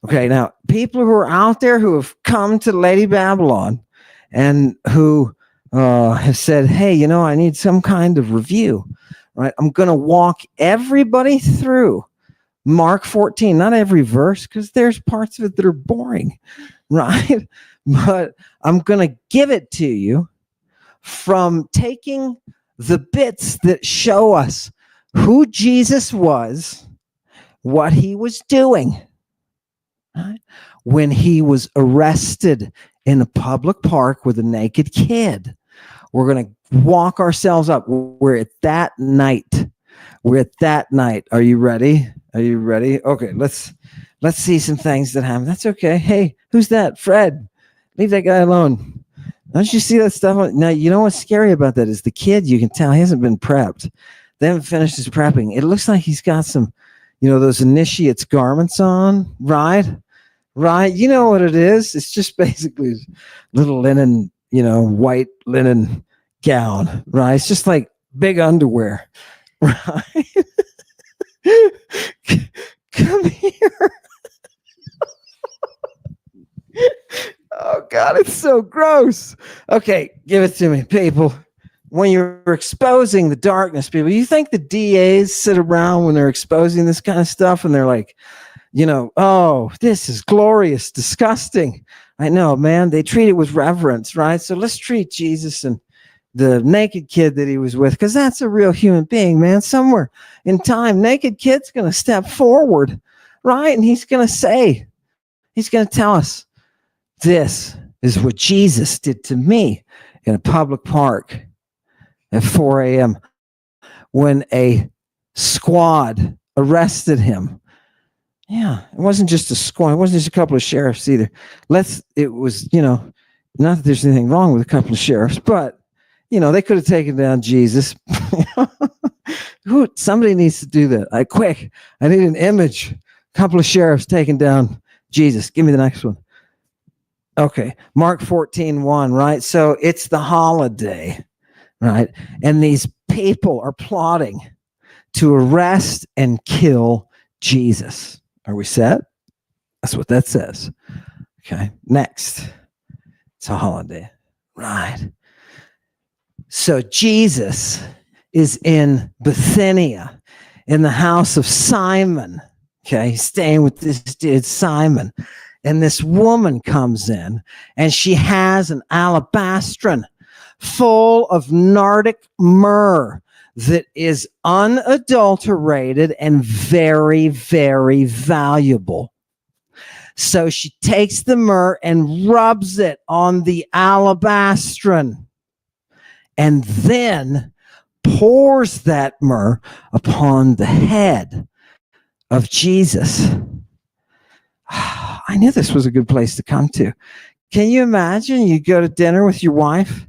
Okay, now people who are out there who have come to Lady Babylon and who have said, hey, you know, I need some kind of review, right? I'm going to walk everybody through Mark 14, not every verse, because there's parts of it that are boring, right? But I'm going to give it to you from taking the bits that show us who Jesus was, what he was doing, right? When he was arrested in a public park with a naked kid. We're going to walk ourselves up. We're at that night. Are you ready? Okay, let's see some things that happen. That's okay. Hey, who's that? Fred. Leave that guy alone. Don't you see that stuff? Now, you know what's scary about that is the kid, you can tell he hasn't been prepped. They haven't finished his prepping. It looks like he's got some, you know, those initiate's garments on, right? You know what it is? It's just basically little linen, you know, white linen gown, right? It's just like big underwear, right? Come here. Oh, God, it's so gross. Okay, give it to me, people. When you're exposing the darkness, people, you think the DAs sit around when they're exposing this kind of stuff and they're like, you know, oh, this is glorious, disgusting. I know, man. They treat it with reverence, right? So let's treat Jesus and the naked kid that he was with, because that's a real human being, man. Somewhere in time, naked kid's going to step forward, right? And he's going to tell us, this is what Jesus did to me in a public park at 4 a.m. when a squad arrested him. Yeah, it wasn't just a squad. It wasn't just a couple of sheriffs either. It was, you know, not that there's anything wrong with a couple of sheriffs, but, you know, they could have taken down Jesus. Somebody needs to do that. I need an image. A couple of sheriffs taking down Jesus. Give me the next one. Okay, Mark 14:1, right? So it's the holiday, right? And these people are plotting to arrest and kill Jesus. Are we set? That's what that says. Okay, next. It's a holiday, right? So Jesus is in Bithynia, in the house of Simon. Okay, he's staying with this dude, Simon. And this woman comes in and she has an alabastron full of nardic myrrh that is unadulterated and very, very valuable. So she takes the myrrh and rubs it on the alabastron and then pours that myrrh upon the head of Jesus. I knew this was a good place to come to. Can you imagine you go to dinner with your wife,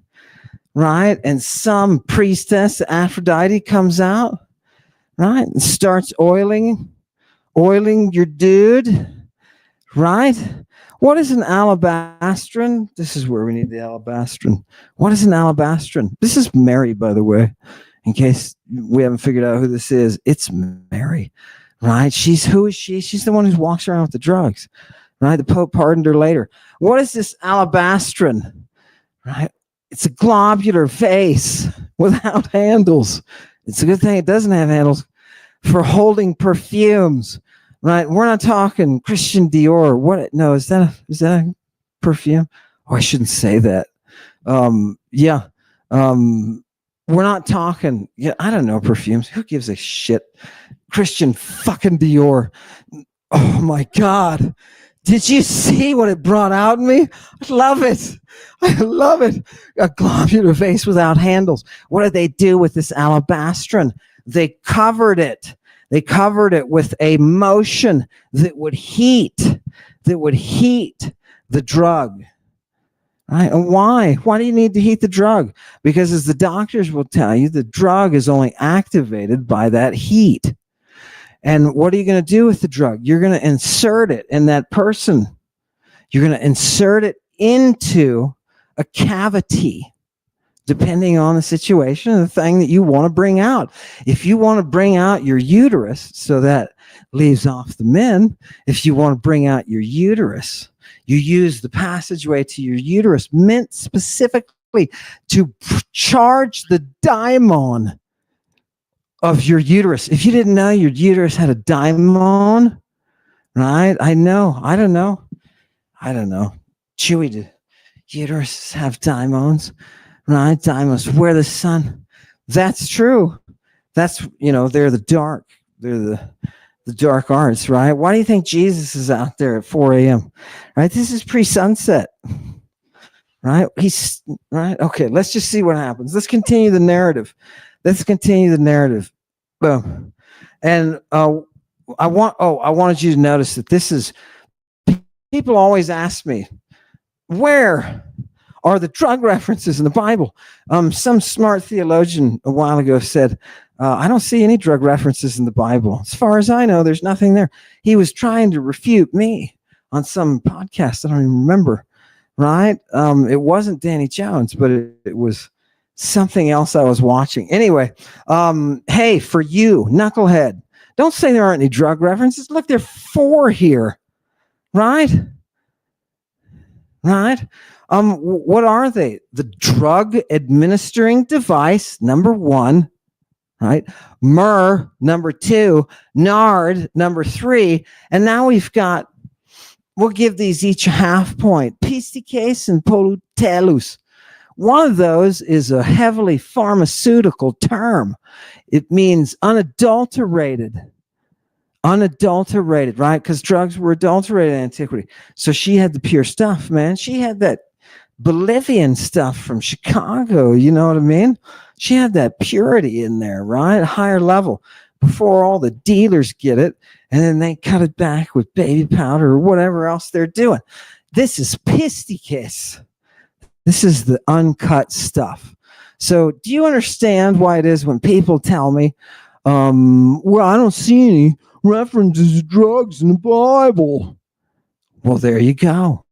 right? And some priestess, Aphrodite, comes out, right? And starts oiling your dude, right? What is an alabastron? This is where we need the alabastron. What is an alabastron? This is Mary, by the way. in case we haven't figured out who this is, it's Mary, right? Who is she? She's the one who walks around with the drugs, right? The Pope pardoned her later. What is this Alabastron, right? It's a globular vase without handles. It's a good thing it doesn't have handles for holding perfumes, right? We're not talking Christian Dior. What? No, is that a perfume? Oh, I shouldn't say that. Yeah. We're not talking. Yeah, I don't know perfumes. Who gives a shit? Christian fucking Dior. Oh my God. Did you see what it brought out in me? I love it. I love it. A globular vase without handles. What did they do with this alabastron? They covered it. They covered it with a motion that would heat the drug. Right? And why? Why do you need to heat the drug? Because as the doctors will tell you, the drug is only activated by that heat. And what are you going to do with the drug? You're going to insert it in that person. You're going to insert it into a cavity, depending on the situation and the thing that you want to bring out. If you want to bring out your uterus, so that leaves off the men. If you want to bring out your uterus, you use the passageway to your uterus, meant specifically to charge the daimon of your uterus. If you didn't know your uterus had a daimon, right? I know. I don't know. Chewy, do uteruses have daimons, right? Daimons, where the sun. That's true. That's, they're the dark. They're the dark arts, right? Why do you think Jesus is out there at 4 a.m.? Right? This is pre-sunset. Right? He's right. Okay, let's just see what happens. Let's continue the narrative. Boom. And I wanted you to notice that this is, people always ask me, where are the drug references in the Bible? Some smart theologian a while ago said, I don't see any drug references in the Bible. As far as I know, there's nothing there. He was trying to refute me on some podcast. I don't even remember, right? It wasn't Danny Jones, but it was something else I was watching. Anyway, hey, for you, knucklehead, don't say there aren't any drug references. Look, there are 4 here, right? Right? What are they? The drug administering device, number 1, right? Myrrh, number 2, nard, number 3, and now we'll give these each a half point. Pistikes and polutellus. One of those is a heavily pharmaceutical term. It means unadulterated, right? Because drugs were adulterated in antiquity. So she had the pure stuff, man. She had that Bolivian stuff from Chicago, you know what I mean? She had that purity in there, right? Higher level before all the dealers get it, and then they cut it back with baby powder or whatever else they're doing. This is pistikes. This is the uncut stuff. So do you understand why it is when people tell me, well, I don't see any references to drugs in the Bible? Well, there you go.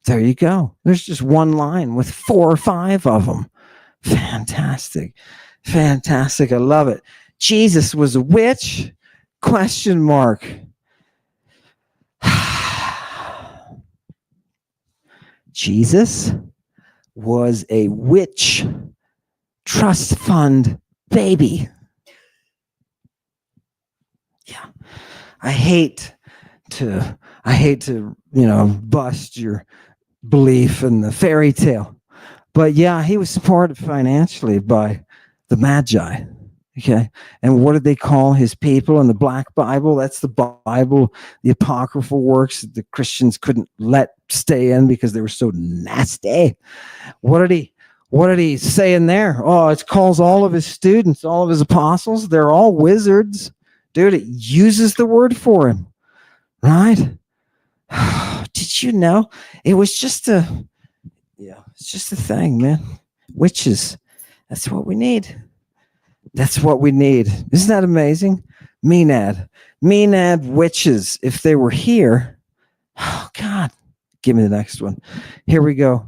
There's just one line with 4 or 5 of them. Fantastic. I love it. Jesus was a witch? ? Jesus was a witch trust fund baby. Yeah. I hate to, bust your belief in the fairy tale. But yeah, he was supported financially by the Magi. Okay. And what did they call his people in the Black Bible? That's the Bible, the apocryphal works that the Christians couldn't let stay in because they were so nasty. What did he say in there? Oh, it calls all of his students, all of his apostles. They're all wizards. Dude, it uses the word for him. Right? Did you know? It's just a thing, man. Witches. That's what we need. Isn't that amazing? Menad witches. If they were here, oh God, give me the next one. Here we go.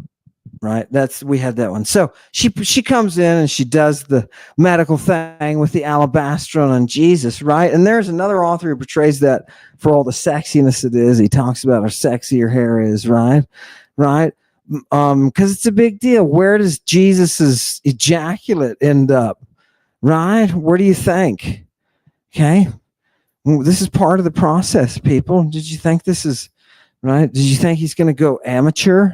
right? We had that one. So she comes in and she does the medical thing with the Alabastron on Jesus, right? And there's another author who portrays that for all the sexiness it is. He talks about how sexy her hair is, right? Because it's a big deal. Where does Jesus's ejaculate end up? Right? Where do you think? Okay. Well, this is part of the process, people. Did you think this is right? Did you think he's going to go amateur?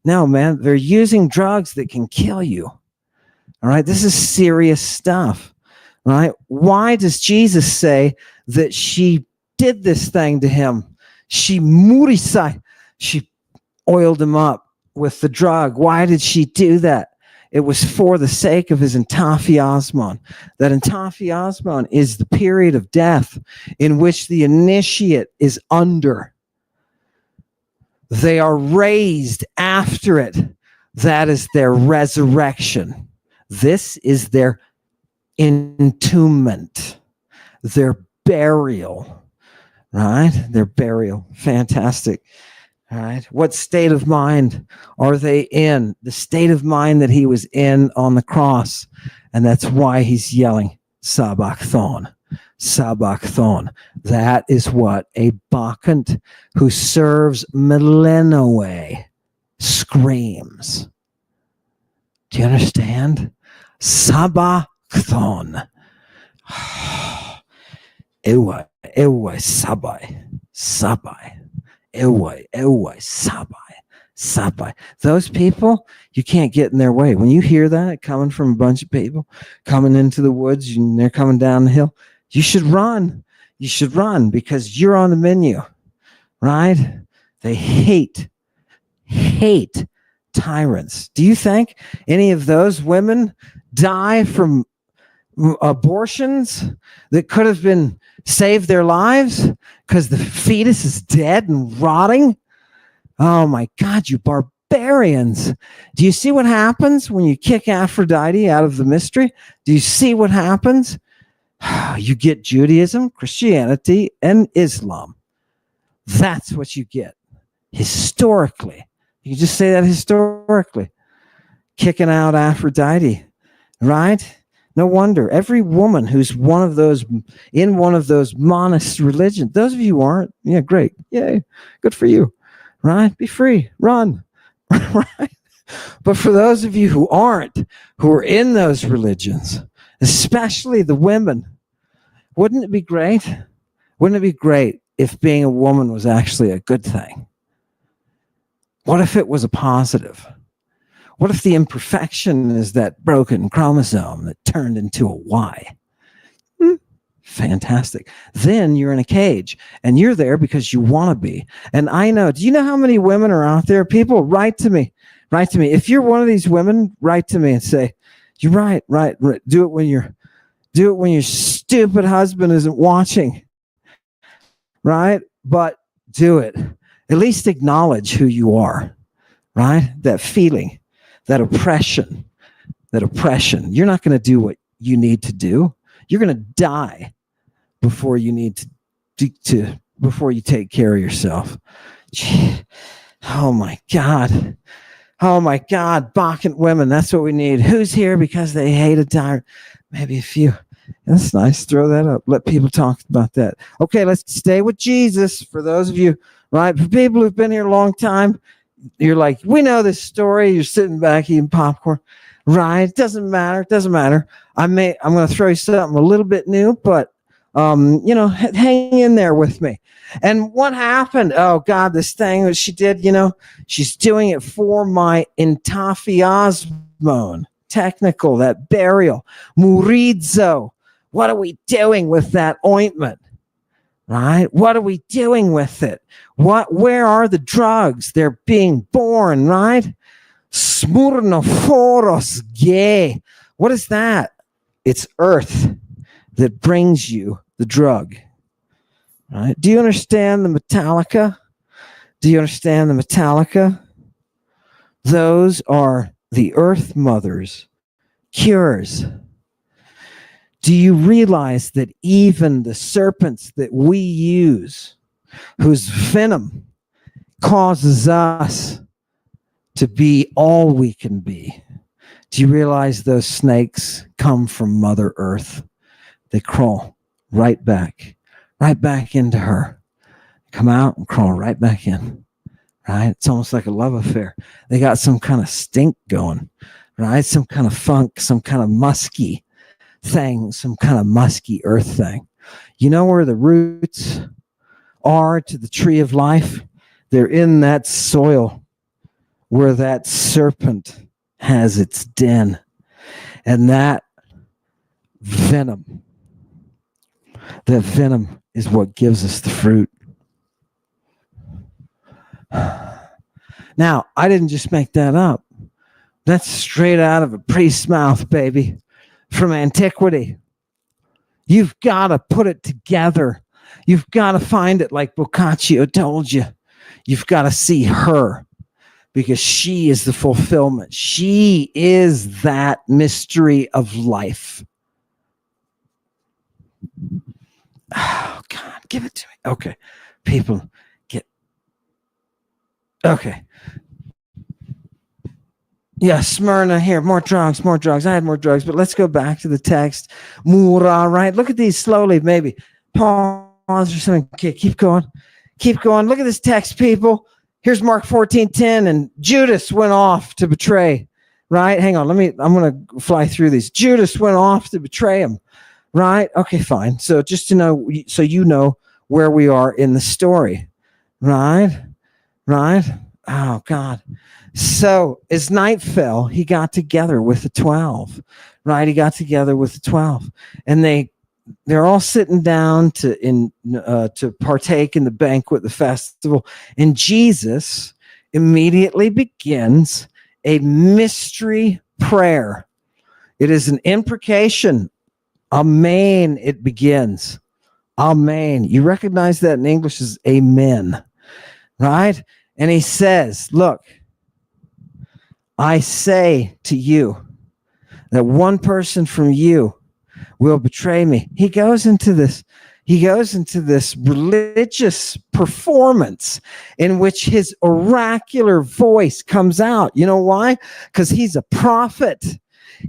No, man. They're using drugs that can kill you. All right. This is serious stuff. Right? Why does Jesus say that she did this thing to him? She oiled him up with the drug. Why did she do that? It was for the sake of his entaphiasmon. That entaphiasmon is the period of death in which the initiate is under. They are raised after it. That is their resurrection. This is their entombment, their burial, right? Their burial. Fantastic. All right. What state of mind are they in? The state of mind that he was in on the cross. And that's why he's yelling, Sabachthon, Sabachthon. That is what a Bacchant who serves Melinoe screams. Do you understand? Sabachthon. Ewe, sabai, sabai. Ewe, sabai. Those people, you can't get in their way. When you hear that coming from a bunch of people coming into the woods and they're coming down the hill, you should run. You should run because you're on the menu, right? They hate tyrants. Do you think any of those women die from abortions that could have been saved their lives because the fetus is dead and rotting? Oh my God, you barbarians. Do you see what happens when you kick Aphrodite out of the mystery? Do you see what happens? You get Judaism, Christianity, and Islam. That's what you get historically. You can just say that historically. Kicking out Aphrodite, right? No wonder every woman who's in one of those monist religions, those of you who aren't, yeah, great. Yay. Good for you, right? Be free, run, right? But for those of you who aren't, who are in those religions, especially the women, wouldn't it be great? Wouldn't it be great if being a woman was actually a good thing? What if it was a positive? What if the imperfection is that broken chromosome that turned into a Y? Fantastic. Then you're in a cage and you're there because you want to be. And I know, do you know how many women are out there? People, write to me. Write to me. If you're one of these women, write to me and say, you're right. Do it when your stupid husband isn't watching. Right? But do it. At least acknowledge who you are. Right? That feeling. That oppression. You're not going to do what you need to do. You're going to die before you need to before you take care of yourself. Oh my God. Bacchant women. That's what we need. Who's here because they hate a tyrant? Maybe a few. That's nice. Throw that up. Let people talk about that. Okay, let's stay with Jesus. For those of you, right? For people who've been here a long time, you're like, we know this story. You're sitting back eating popcorn, right? It doesn't matter. I'm going to throw you something a little bit new, but hang in there with me. And what happened? Oh God, this thing that she did, she's doing it for my entaphiasmon, technical, that burial, murizo. What are we doing with that ointment? Right? What are we doing with it? Where are the drugs? They're being born, right? Smurnophoros gay. What is that? It's earth that brings you the drug. Right? Do you understand the Metallica? Those are the earth mother's cures. Do you realize that even the serpents that we use, whose venom causes us to be all we can be. Do you realize those snakes come from Mother Earth? They crawl right back into her. Come out and crawl right back in, right? It's almost like a love affair. They got some kind of stink going, right? Some kind of funk, some kind of musky thing, some kind of musky earth thing. You know where the roots are to the tree of life? They're in that soil where that serpent has its den. And that venom is what gives us the fruit. Now, I didn't just make that up. That's straight out of a priest's mouth, baby, from antiquity. You've got to put it together. You've got to find it like Boccaccio told you. You've got to see her because she is the fulfillment. She is that mystery of life. Oh, God, give it to me. Okay, people, okay. Yeah, Smyrna here. More drugs. I had more drugs, but let's go back to the text. Mura, right? Look at these slowly, maybe. Pause or something. Okay, keep going. Look at this text, people. Here's Mark 14:10, and Judas went off to betray, right? Hang on, I'm going to fly through these. Judas went off to betray him, right? Okay, fine. So just to know, so you know where we are in the story, right? Oh, God. So as night fell, he got together with the 12, right? And they're all sitting down to partake in the banquet, the festival. And Jesus immediately begins a mystery prayer. It is an imprecation. Amen. It begins. Amen. You recognize that in English as amen, right? And he says, look, I say to you that one person from you will betray me. He goes into this religious performance in which his oracular voice comes out. You know why? Because he's a prophet.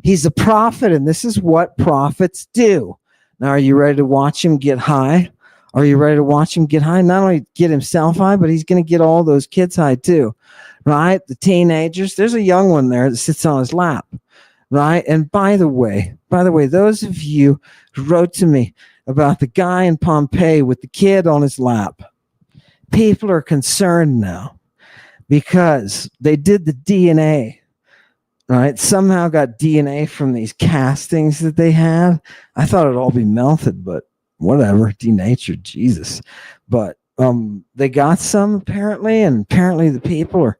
And this is what prophets do. Now, are you ready to watch him get high? Not only get himself high, but he's going to get all those kids high too, right? The teenagers. There's a young one there that sits on his lap, right? And by the way, those of you who wrote to me about the guy in Pompeii with the kid on his lap, people are concerned now because they did the DNA, right? Somehow got DNA from these castings that they had. I thought it'd all be melted, but whatever, denatured, Jesus. But they got some apparently, and apparently the people are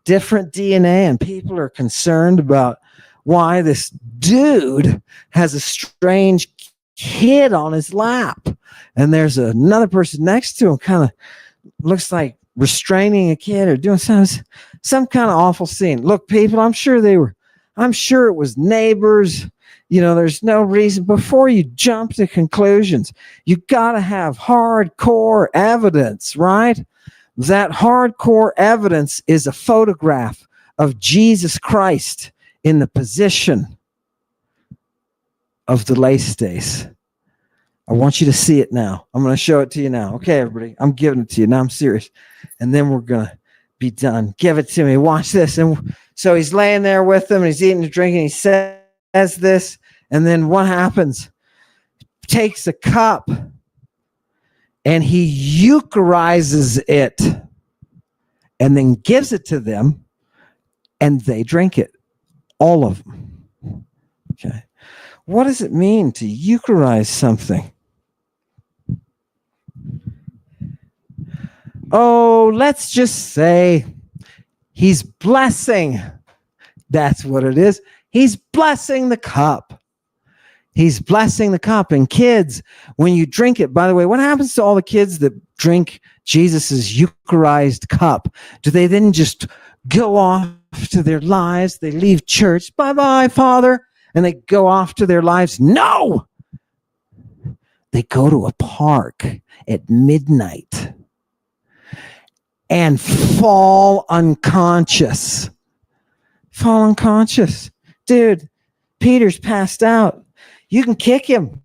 different DNA, and people are concerned about why this dude has a strange kid on his lap. And there's another person next to him, kind of looks like restraining a kid or doing some kind of awful scene. Look, people, I'm sure it was neighbors. You know, there's no reason. Before you jump to conclusions, you got to have hardcore evidence, right? That hardcore evidence is a photograph of Jesus Christ in the position of the lay stays. I want you to see it now. I'm going to show it to you now. Okay, everybody, I'm giving it to you. Now I'm serious. And then we're going to be done. Give it to me. Watch this. And so he's laying there with them, and he's eating and drinking. He says this, and then what happens? Takes a cup and he eucharizes it and then gives it to them, and they drink it, all of them. Okay, what does it mean to eucharize something? Oh, let's just say he's blessing. That's what it is. He's blessing the cup. And kids, when you drink it, by the way, what happens to all the kids that drink Jesus's eucharized cup? Do they then just go off to their lives? They leave church. Bye-bye, Father. And they go off to their lives? No! They go to a park at midnight and fall unconscious. fall unconscious. Dude, Peter's passed out. You can kick him,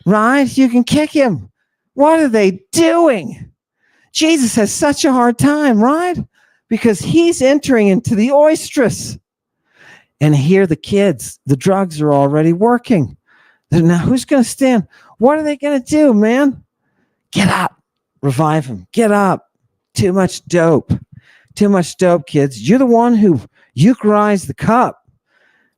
right? You can kick him. What are they doing? Jesus has such a hard time, right? Because he's entering into the oestrus. And here the kids, the drugs are already working. Now, who's going to stand? What are they going to do, man? Get up. Revive him. Get up. Too much dope. Too much dope, kids. You're the one who eucharized the cup,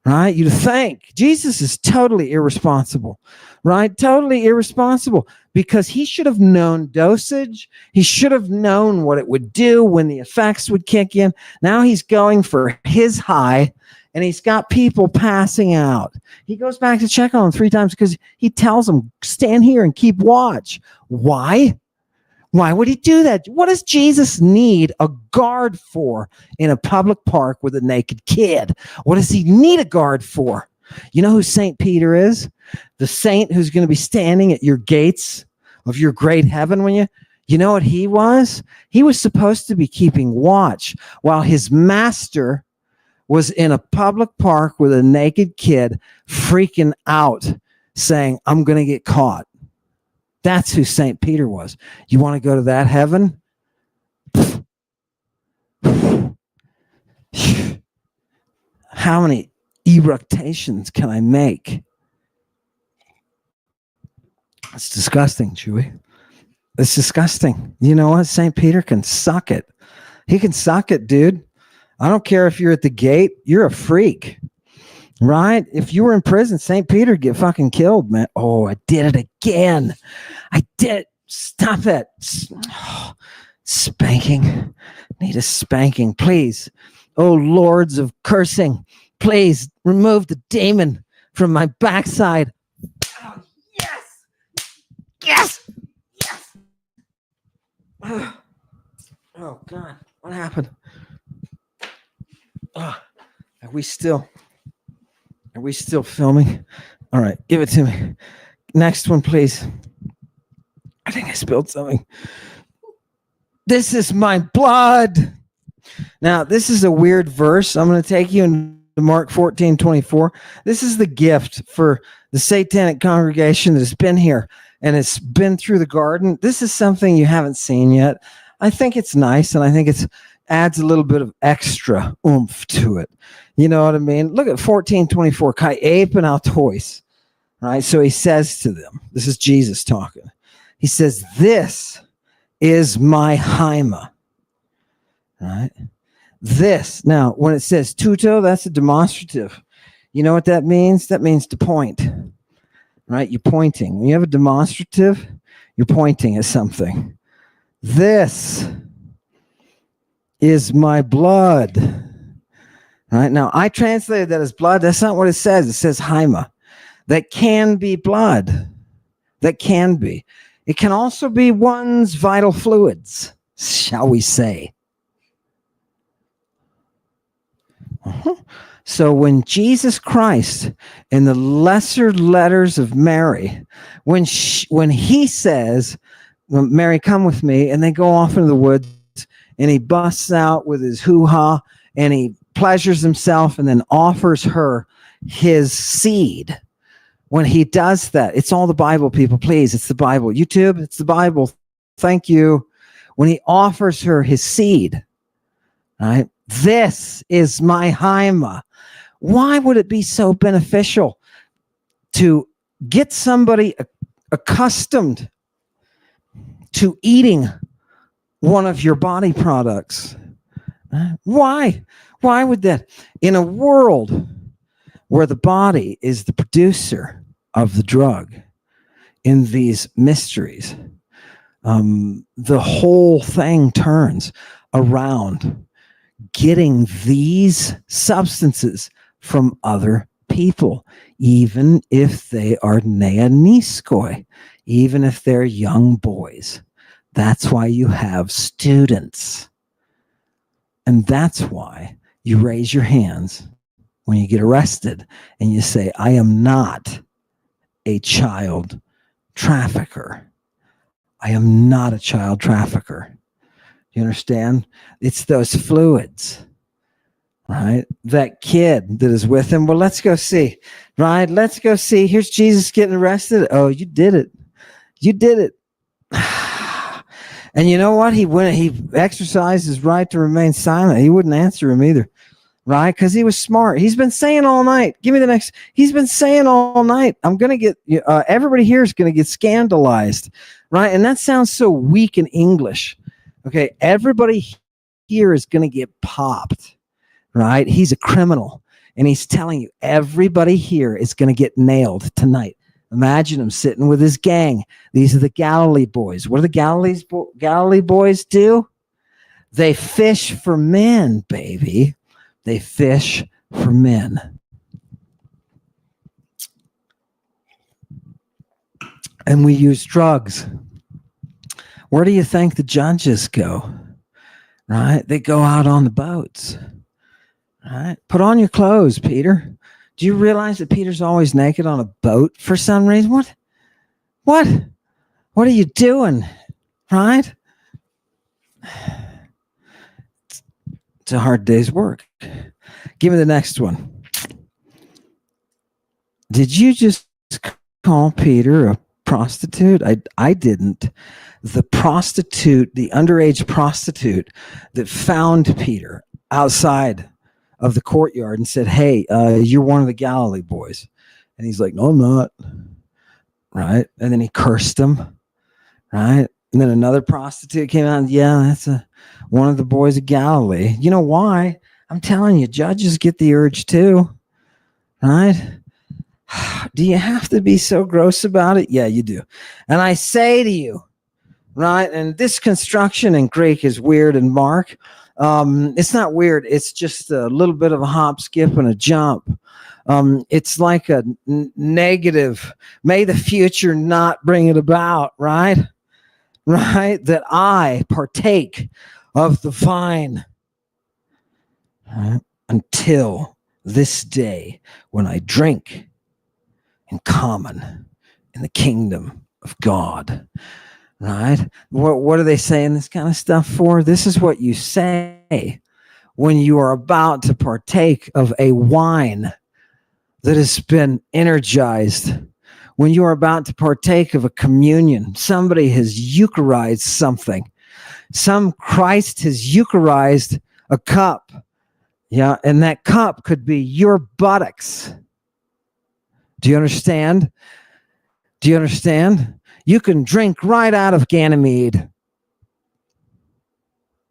right? You think Jesus is totally irresponsible, right? Totally irresponsible, because he should have known dosage. He should have known what it would do when the effects would kick in. Now he's going for his high, and he's got people passing out. He goes back to check on them 3 times because he tells them, stand here and keep watch. Why? Why would he do that? What does Jesus need a guard for in a public park with a naked kid? What does he need a guard for? You know who St. Peter is? The saint who's going to be standing at your gates of your great heaven when you know what he was? He was supposed to be keeping watch while his master was in a public park with a naked kid freaking out saying, I'm going to get caught. That's who St. Peter was. You want to go to that heaven? How many eructations can I make? It's disgusting, Chewy. It's disgusting. You know what? St. Peter can suck it. He can suck it, dude. I don't care if you're at the gate. You're a freak, right? If you were in prison, St. Peter get fucking killed, man. Oh, I did it again. I did. Stop it. Oh, spanking. Need a spanking, please. Oh, lords of cursing, please remove the demon from my backside. Oh, yes. Yes. Yes. Oh, God. What happened? Oh, are we still filming? All right, give it to me. Next one, please. I think I spilled something. This is my blood. Now, this is a weird verse. I'm going to take you into Mark 14:24. This is the gift for the satanic congregation that's been here and it's been through the garden. This is something you haven't seen yet. I think it's nice, and I think it's adds a little bit of extra oomph to it. You know what I mean? Look at 14:24. Kai apen autois. Right? So he says to them, this is Jesus talking. He says, this is my hyma. Right? This. Now, when it says tuto, that's a demonstrative. You know what that means? That means to point. Right? You're pointing. When you have a demonstrative, you're pointing at something. This is my blood. All right, now I translated that as blood. That's not what it says. It says hyma. That can be blood. That can be. It can also be one's vital fluids, shall we say. So when Jesus Christ in the lesser letters of Mary, when he says, Mary, come with me, and they go off into the woods, and he busts out with his hoo-ha, and he pleasures himself and then offers her his seed. When he does that, it's all the Bible, people, please. It's the Bible. YouTube, it's the Bible. Thank you. When he offers her his seed, right? This is my hyma. Why would it be so beneficial to get somebody accustomed to eating one of your body products? Why? Why would that? In a world where the body is the producer of the drug, in these mysteries, the whole thing turns around getting these substances from other people, even if they are neoniskoi, even if they're young boys. That's why you have students. And that's why you raise your hands when you get arrested and you say, I am not a child trafficker. I am not a child trafficker. You understand? It's those fluids, right? That kid that is with him. Well, let's go see, right? Let's go see. Here's Jesus getting arrested. Oh, you did it. You did it. And you know what? He exercised his right to remain silent. He wouldn't answer him either, right? Because he was smart. He's been saying all night. Give me the next. He's been saying all night. I'm going to get, everybody here is going to get scandalized, right? And that sounds so weak in English. Okay. Everybody here is going to get popped, right? He's a criminal. And he's telling you, everybody here is going to get nailed tonight. Imagine him sitting with his gang. These are the Galilee boys. What do the Galilee boys do? They fish for men, baby. They fish for men. And we use drugs. Where do you think the judges go? Right? They go out on the boats. Right? Put on your clothes, Peter. Do you realize that Peter's always naked on a boat for some reason? What are you doing? Right? It's a hard day's work. Give me the next one. Did you just call Peter a prostitute? I didn't. The prostitute, the underage prostitute that found Peter outside of the courtyard and said, hey, you're one of the Galilee boys. And he's like, no, I'm not. Right? And then he cursed him. Right? And then another prostitute came out and, yeah, that's one of the boys of Galilee. You know why? I'm telling you, judges get the urge too. Right? Do you have to be so gross about it? Yeah, you do. And I say to you, right? And this construction in Greek is weird and Mark. It's not weird. It's just a little bit of a hop, skip, and a jump. It's like a negative. May the future not bring it about, right? Right? That I partake of the vine, right? Until this day when I drink in common in the kingdom of God. Right? What are they saying this kind of stuff for? This is what you say when you are about to partake of a wine that has been energized. When you are about to partake of a communion, somebody has Eucharized something. Some Christ has Eucharized a cup. Yeah, and that cup could be your buttocks. Do you understand? Do you understand? You can drink right out of Ganymede.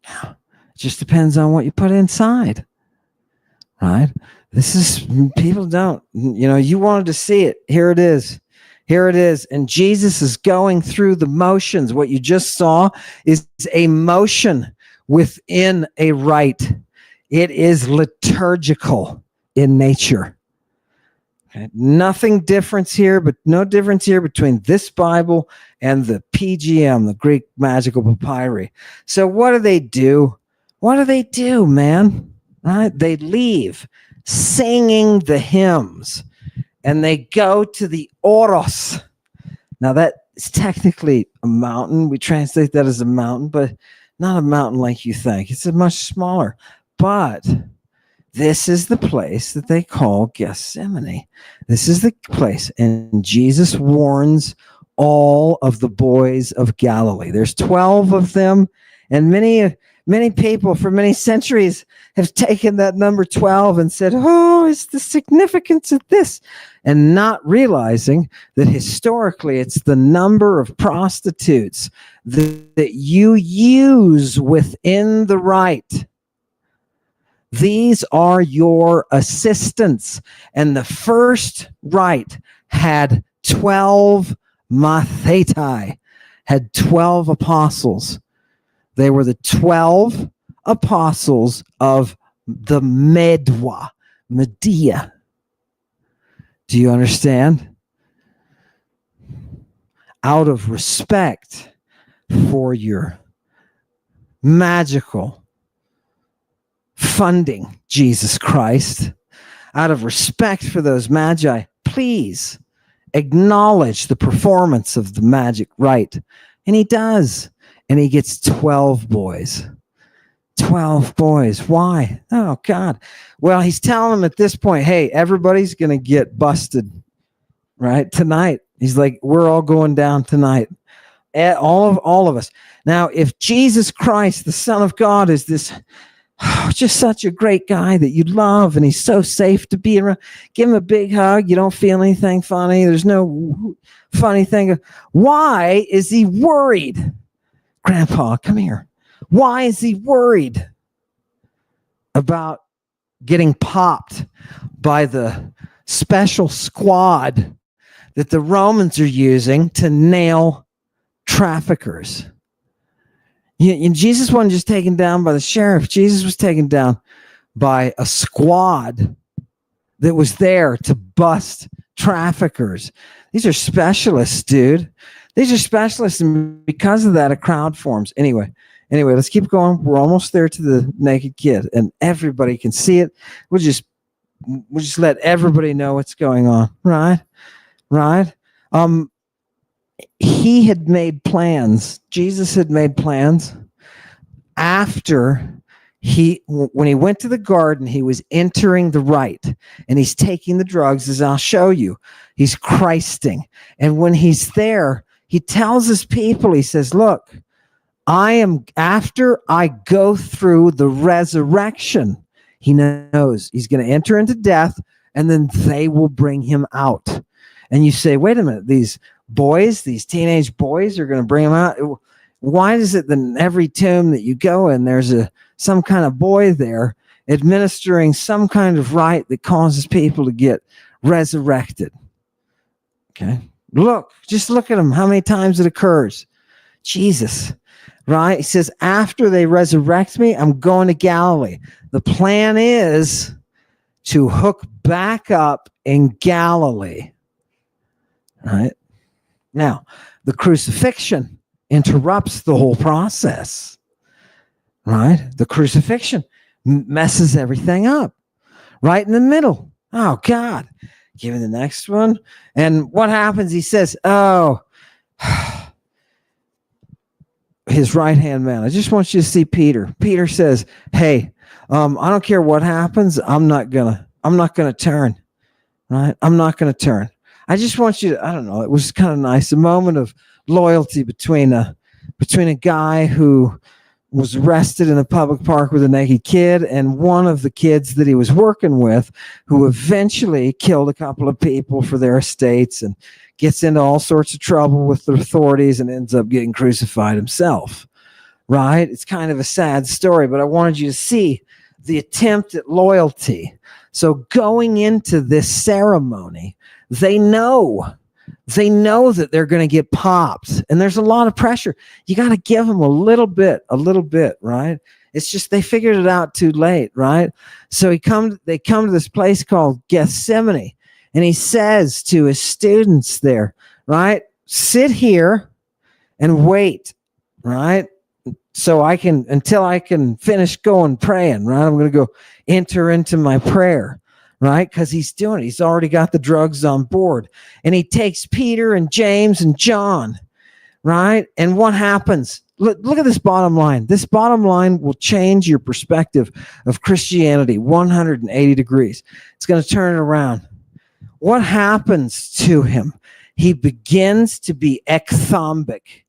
It just depends on what you put inside. Right? This is, people don't, you wanted to see it. Here it is. Here it is. And Jesus is going through the motions. What you just saw is a motion within a rite. It is liturgical in nature. Okay. Nothing difference here, but no difference here between this Bible and the PGM, the Greek Magical Papyri. So what do they do? What do they do, man? Right? They leave singing the hymns and they go to the oros. Now that is technically a mountain. We translate that as a mountain, but not a mountain like you think. It's a much smaller. But this is the place that they call Gethsemane. This is the place. And Jesus warns all of the boys of Galilee. There's 12 of them. And many people for many centuries have taken that number 12 and said, oh, it's the significance of this. And not realizing that historically it's the number of prostitutes that you use within the rite. These are your assistants. And the first rite had 12 mathetai, had 12 apostles. They were the 12 apostles of the Medea. Do you understand? Out of respect for your magical funding, Jesus Christ, out of respect for those magi, please acknowledge the performance of the magic rite. And he does. And he gets 12 boys. 12 boys. Why? Oh, God. Well, he's telling them at this point, hey, everybody's going to get busted, right? Tonight. He's like, we're all going down tonight. All of us. Now, if Jesus Christ, the Son of God, is this just such a great guy that you love, and he's so safe to be around, give him a big hug. You don't feel anything funny. There's no funny thing. Why is he worried? Grandpa, come here. Why is he worried about getting popped by the special squad that the Romans are using to nail traffickers? Jesus wasn't just taken down by the sheriff. Jesus was taken down by a squad that was there to bust traffickers. These are specialists, dude. These are specialists, and because of that, a crowd forms. Anyway, let's keep going. We're almost there to the naked kid, and everybody can see it. We'll just let everybody know what's going on, right? He had made plans. Jesus had made plans after when he went to the garden, he was entering the rite, and he's taking the drugs, as I'll show you. He's Christing. And when he's there, he tells his people, he says, look, after I go through the resurrection, he knows he's going to enter into death, and then they will bring him out. And you say, wait a minute, these teenage boys are going to bring him out. Why is it that in every tomb that you go in, there's some kind of boy there administering some kind of rite that causes people to get resurrected? Okay. Just look at him, how many times it occurs. Jesus, right? He says, after they resurrect me, I'm going to Galilee. The plan is to hook back up in Galilee. Right? Now, the crucifixion interrupts the whole process. Right? The crucifixion messes everything up. Right in the middle. Oh, God. Give me the next one. And what happens? He says, his right-hand man. I just want you to see Peter. Peter says, hey, I don't care what happens. I'm not gonna turn. Right? I'm not gonna turn. I just want you to, I don't know, it was kind of nice. A moment of loyalty between a guy who was arrested in a public park with a naked kid and one of the kids that he was working with, who eventually killed a couple of people for their estates and gets into all sorts of trouble with the authorities and ends up getting crucified himself. Right? It's kind of a sad story, but I wanted you to see the attempt at loyalty. So going into this ceremony, they know that they're going to get popped, and there's a lot of pressure. You got to give them a little bit, right? It's just they figured it out too late, right? So they come to this place called Gethsemane, and he says to his students there, right? Sit here and wait, right? So until I can finish going praying, right? I'm going to go enter into my prayer. Right? Because he's doing it. He's already got the drugs on board. And he takes Peter and James and John. Right? And what happens? Look at this bottom line. This bottom line will change your perspective of Christianity 180 degrees. It's going to turn it around. What happens to him? He begins to be ecthambic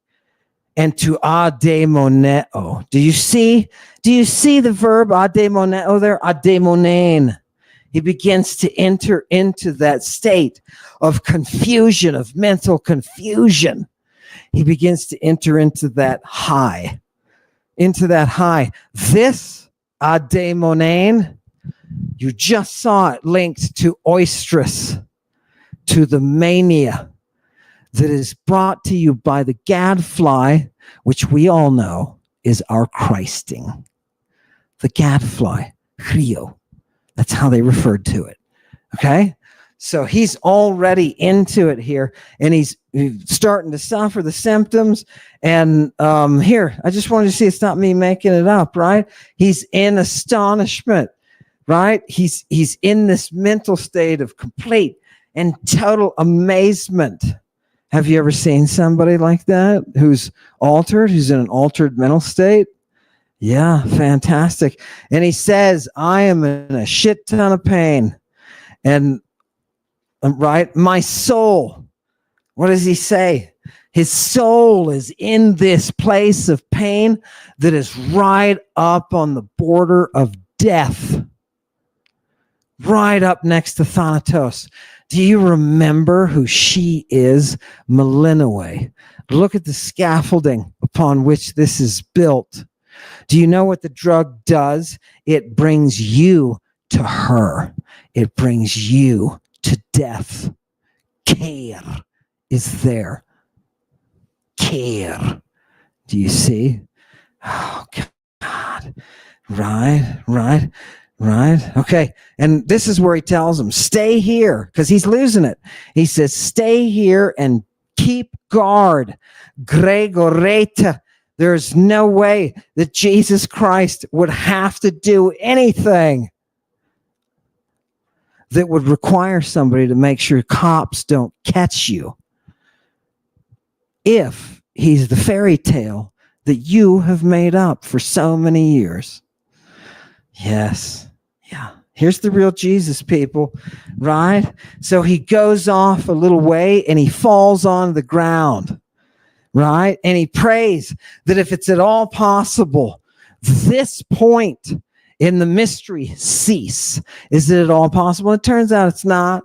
and to adaimoneo. Do you see the verb adaimoneo there? Adaimonane. He begins to enter into that state of confusion, of mental confusion. He begins to enter into that high. This adaimonane, you just saw it linked to oestrus, to the mania that is brought to you by the gadfly, which we all know is our Christing. The gadfly, Rio. That's how they referred to it. Okay? So he's already into it here, and he's starting to suffer the symptoms. And here, I just wanted to see, it's not me making it up, right? He's in astonishment, right? He's in this mental state of complete and total amazement. Have you ever seen somebody like that who's altered, who's in an altered mental state? Yeah, fantastic. And he says, I am in a shit ton of pain. And right, my soul, what does he say? His soul is in this place of pain that is right up on the border of death, right up next to Thanatos. Do you remember who she is? Melinoe. Look at the scaffolding upon which this is built. Do you know what the drug does? It brings you to her. It brings you to death. Care is there. Care. Do you see? Oh, God. Right. Okay. And this is where he tells him, stay here, because he's losing it. He says, stay here and keep guard. Gregoreta. There's no way that Jesus Christ would have to do anything that would require somebody to make sure cops don't catch you if he's the fairy tale that you have made up for so many years. Yes. Yeah. Here's the real Jesus, people. Right? So he goes off a little way and he falls on the ground. Right? And he prays that if it's at all possible, this point in the mystery cease. Is it at all possible? It turns out it's not.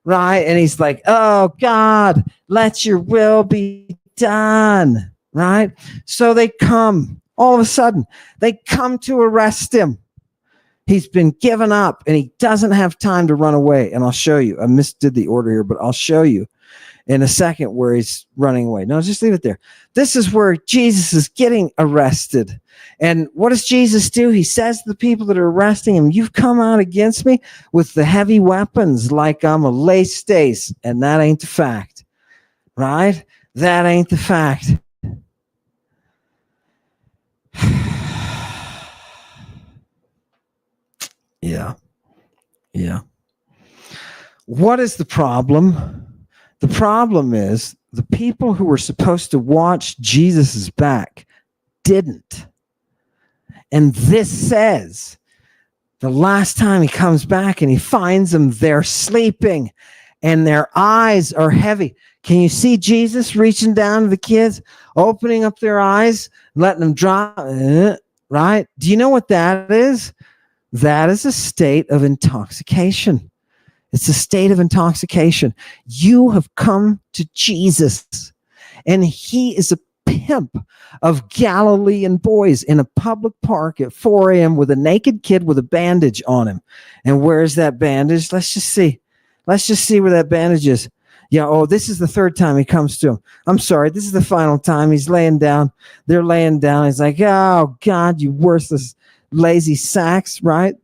Right? And he's like, oh, God, let your will be done. Right? So they come. All of a sudden, they come to arrest him. He's been given up and he doesn't have time to run away. And I'll show you. I misdid the order here, but I'll show you in a second where he's running away. No, just leave it there. This is where Jesus is getting arrested. And what does Jesus do? He says to the people that are arresting him, you've come out against me with the heavy weapons like I'm a lace stace. And that ain't the fact. Right? That ain't the fact. Yeah. What is the problem? The problem is the people who were supposed to watch Jesus's back didn't. And this says the last time he comes back and he finds them, they're sleeping and their eyes are heavy. Can you see Jesus reaching down to the kids, opening up their eyes, letting them drop? Right? Do you know what that is? That is a state of intoxication. It's a state of intoxication. You have come to Jesus, and he is a pimp of Galilean boys in a public park at 4 a.m. with a naked kid with a bandage on him. And where's that bandage? Let's just see. Let's just see where that bandage is. Yeah, oh, this is the third time he comes to him. I'm sorry, this is the final time. He's laying down. They're laying down. He's like, oh, God, you worthless, lazy sacks, right?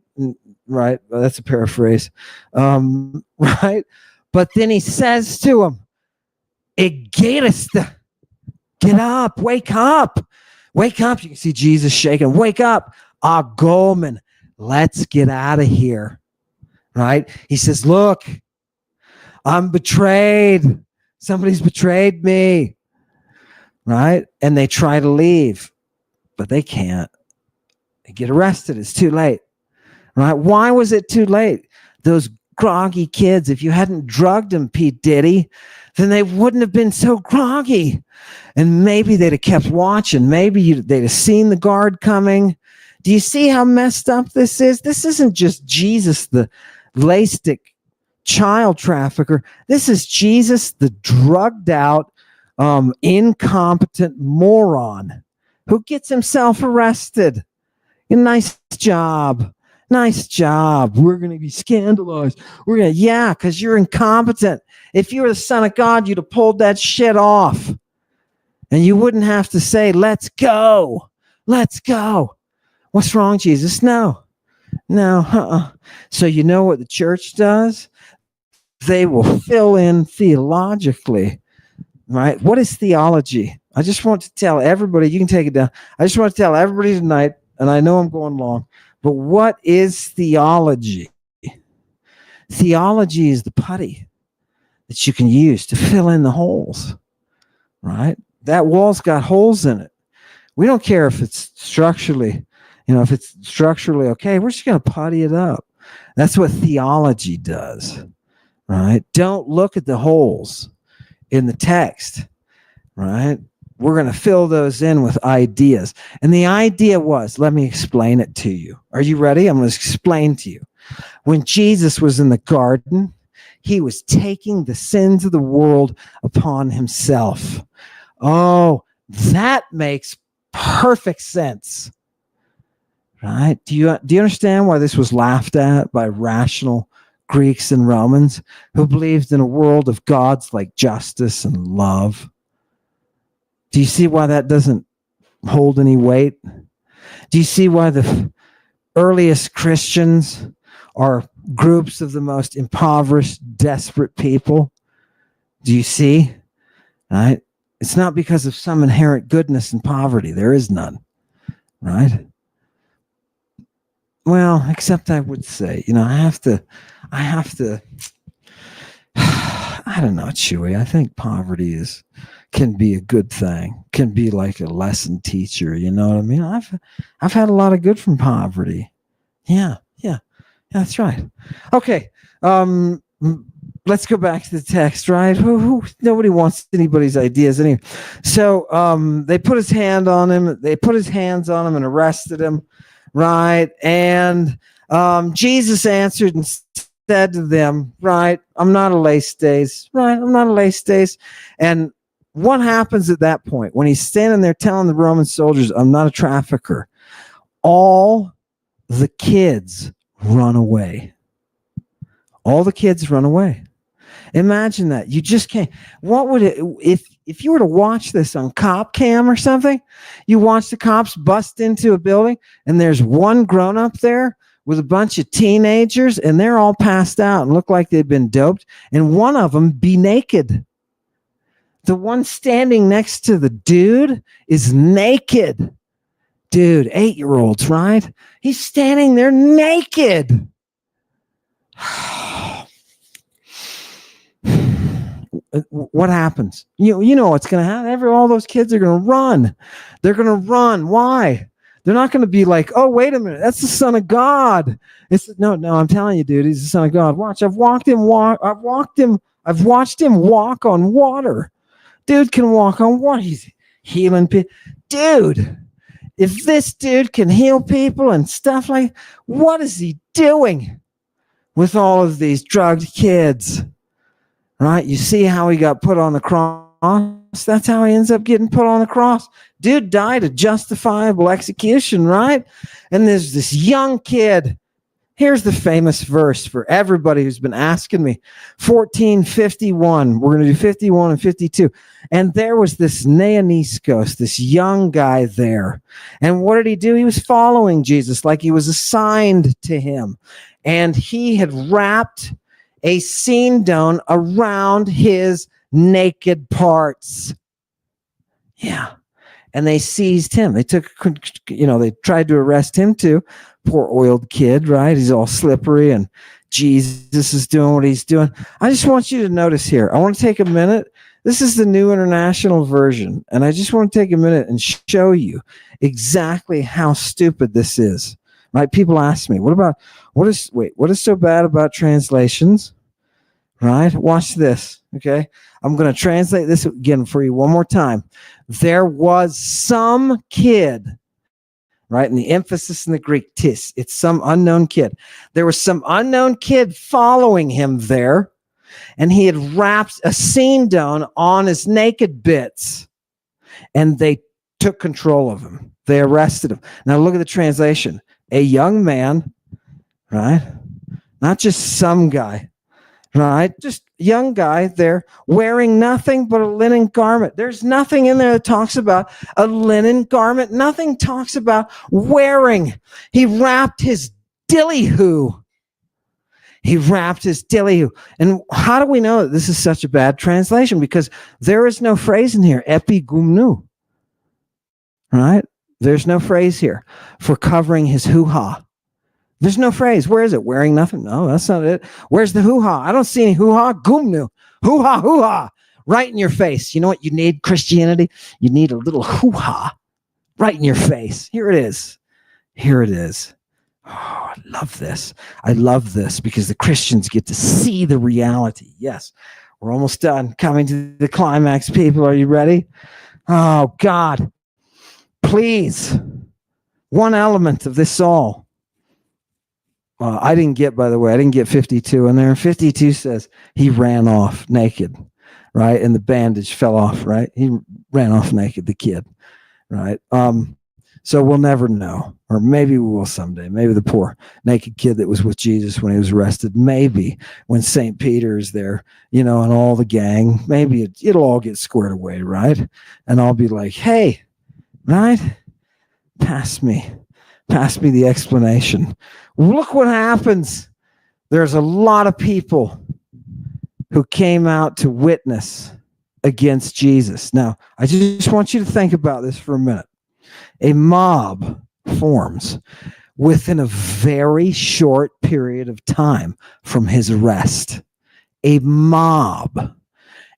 Right. Well, that's a paraphrase. Right. But then he says to him, Egatist, get up, wake up. Wake up. You can see Jesus shaking. Wake up. Goldman, let's get out of here. Right. He says, look, I'm betrayed. Somebody's betrayed me. Right. And they try to leave, but they can't. They get arrested. It's too late. Right? Why was it too late? Those groggy kids, if you hadn't drugged them, Pete Diddy, then they wouldn't have been so groggy. And maybe they'd have kept watching. Maybe they'd have seen the guard coming. Do you see how messed up this is? This isn't just Jesus, the lastic child trafficker. This is Jesus, the drugged out, incompetent moron who gets himself arrested. Nice job. Nice job. We're going to be scandalized. Yeah, because you're incompetent. If you were the Son of God, you'd have pulled that shit off. And you wouldn't have to say, let's go. Let's go. What's wrong, Jesus? No. So you know what the church does? They will fill in theologically. Right? What is theology? I just want to tell everybody, you can take it down. I just want to tell everybody tonight, and I know I'm going long, but what is theology? Theology is the putty that you can use to fill in the holes, right? That wall's got holes in it. We don't care if it's structurally If it's structurally okay, we're just going to putty it up. That's what theology does, right? Don't look at the holes in the text, right? We're going to fill those in with ideas. And the idea was, let me explain it to you. Are you ready? I'm going to explain to you. When Jesus was in the garden, he was taking the sins of the world upon himself. Oh, that makes perfect sense. Right? Do you understand why this was laughed at by rational Greeks and Romans who believed in a world of gods like justice and love? Do you see why that doesn't hold any weight? Do you see why the earliest Christians are groups of the most impoverished, desperate people? Do you see? Right? It's not because of some inherent goodness in poverty. There is none. Right? Well, except I would say, I have to, I don't know, Chewy. I think poverty can be a good thing, can be like a lesson teacher. You know what I mean? I've had a lot of good from poverty. Yeah, that's right. Okay. Let's go back to the text, right? Nobody wants anybody's ideas anyway. So, they put his hand on him. They put his hands on him and arrested him. Right. And Jesus answered and said to them, right, I'm not a lay stays. Right. I'm not a lay stays. And what happens at that point when he's standing there telling the Roman soldiers, I'm not a trafficker? All the kids run away. All the kids run away. Imagine that. You just can't. What would it, if you were to watch this on cop cam or something, you watch the cops bust into a building and there's one grown up there with a bunch of teenagers and they're all passed out and look like they've been doped, and one of them be naked. The one standing next to the dude is naked. Dude, 8-year-olds, right? He's standing there naked. What happens? You know what's going to happen. All those kids are going to run. They're going to run. Why? They're not going to be like, oh, wait a minute, that's the Son of God. No, I'm telling you, dude, he's the Son of God. Watch, I've watched him walk on water. Dude can walk on water. He's healing people. Dude, if this dude can heal people and stuff like, what is he doing with all of these drugged kids? Right? You see how he got put on the cross? That's how he ends up getting put on the cross. Dude died a justifiable execution, right? And there's this young kid. Here's the famous verse for everybody who's been asking me. 1451. We're going to do 51 and 52. And there was this Neoniskos, this young guy there. And what did he do? He was following Jesus like he was assigned to him. And he had wrapped a sindone around his naked parts. Yeah. And they seized him. They they tried to arrest him too. Poor oiled kid, right? He's all slippery and Jesus is doing what he's doing. I just want you to notice here. I want to take a minute. This is the New International Version. And I just want to take a minute and show you exactly how stupid this is. Right? People ask me, what is so bad about translations? Right? Watch this. Okay. I'm going to translate this again for you one more time. There was some kid, right? And the emphasis in the Greek, tis, it's some unknown kid. There was some unknown kid following him there, and he had wrapped a sindone on his naked bits, and they took control of him. They arrested him. Now look at the translation. A young man, right? Not just some guy. Right? Just young guy there wearing nothing but a linen garment. There's nothing in there that talks about a linen garment. Nothing talks about wearing. He wrapped his dilly-hoo. And how do we know that this is such a bad translation? Because there is no phrase in here, epigumnu. Right? There's no phrase here for covering his hoo-ha. There's no phrase. Where is it? Wearing nothing? No, that's not it. Where's the hoo-ha? I don't see any hoo-ha. Gumnu. Hoo-ha, hoo-ha. Right in your face. You know what you need, Christianity? You need a little hoo-ha right in your face. Here it is. Here it is. Oh, I love this. I love this because the Christians get to see the reality. Yes, we're almost done. Coming to the climax, people. Are you ready? Oh, God. Please. One element of this all. I didn't get, by the way, I didn't get 52 in there. 52 says he ran off naked, right? And the bandage fell off, right? He ran off naked, the kid, right? So we'll never know, or maybe we will someday. Maybe the poor naked kid that was with Jesus when he was arrested, maybe when St. Peter is there, and all the gang, maybe it'll all get squared away, right? And I'll be like, hey, right? Pass me the explanation. Look what happens. There's a lot of people who came out to witness against Jesus. Now, I just want you to think about this for a minute. A mob forms within a very short period of time from his arrest. A mob.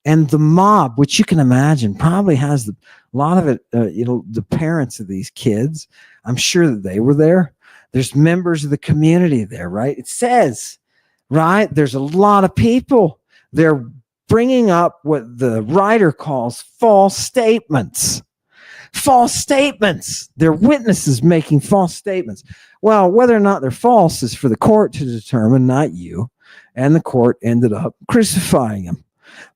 And the mob, which you can imagine, probably has a lot of it, the parents of these kids. I'm sure that they were there. There's members of the community there, right? It says, right? There's a lot of people. They're bringing up what the writer calls false statements. False statements. They're witnesses making false statements. Well, whether or not they're false is for the court to determine, not you. And the court ended up crucifying him.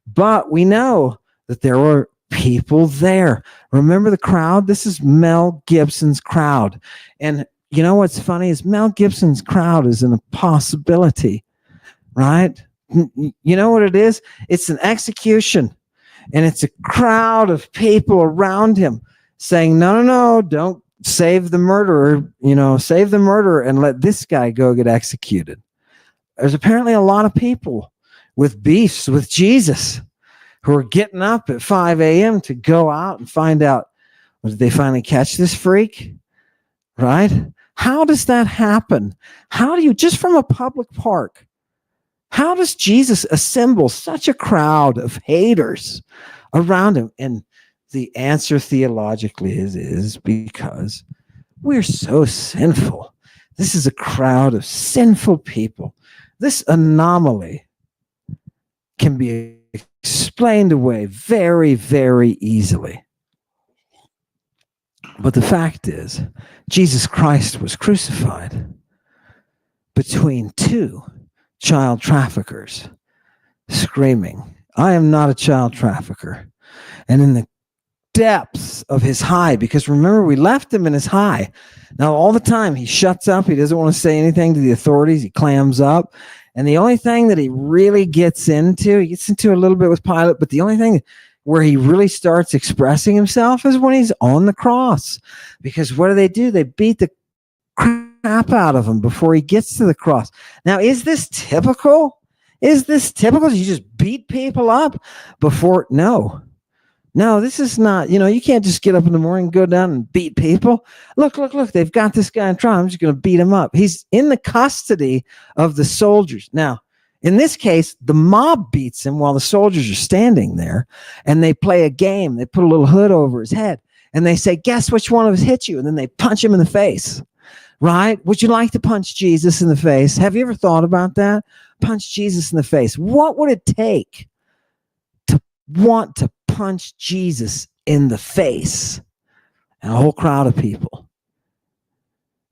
But we know that there were people there. Remember the crowd? This is Mel Gibson's crowd. And you know what's funny is Mel Gibson's crowd is an impossibility, right? You know what it is? It's an execution. And it's a crowd of people around him saying, no, don't save the murderer, save the murderer and let this guy go get executed. There's apparently a lot of people with beefs with Jesus who are getting up at 5 a.m. to go out and find out, did they finally catch this freak? Right? How does that happen? How do you, just from a public park, how does Jesus assemble such a crowd of haters around him? And the answer theologically is because we're so sinful. This is a crowd of sinful people. This anomaly can be explained away very, very easily. But the fact is, Jesus Christ was crucified between two child traffickers screaming, I am not a child trafficker. And in the depths of his high, because remember, we left him in his high. Now, all the time, he shuts up. He doesn't want to say anything to the authorities. He clams up. And the only thing that he really gets into a little bit with Pilate, but the only thing where he really starts expressing himself is when he's on the cross. Because what do? They beat the crap out of him before he gets to the cross. Now, is this typical? Is this typical? Do you just beat people up before? No, this is not, you can't just get up in the morning and go down and beat people. Look, they've got this guy in trial. I'm just going to beat him up. He's in the custody of the soldiers. Now, in this case, the mob beats him while the soldiers are standing there, and they play a game. They put a little hood over his head, and they say, guess which one of us hit you? And then they punch him in the face, right? Would you like to punch Jesus in the face? Have you ever thought about that? Punch Jesus in the face. What would it take to want to punch Jesus in the face? And a whole crowd of people.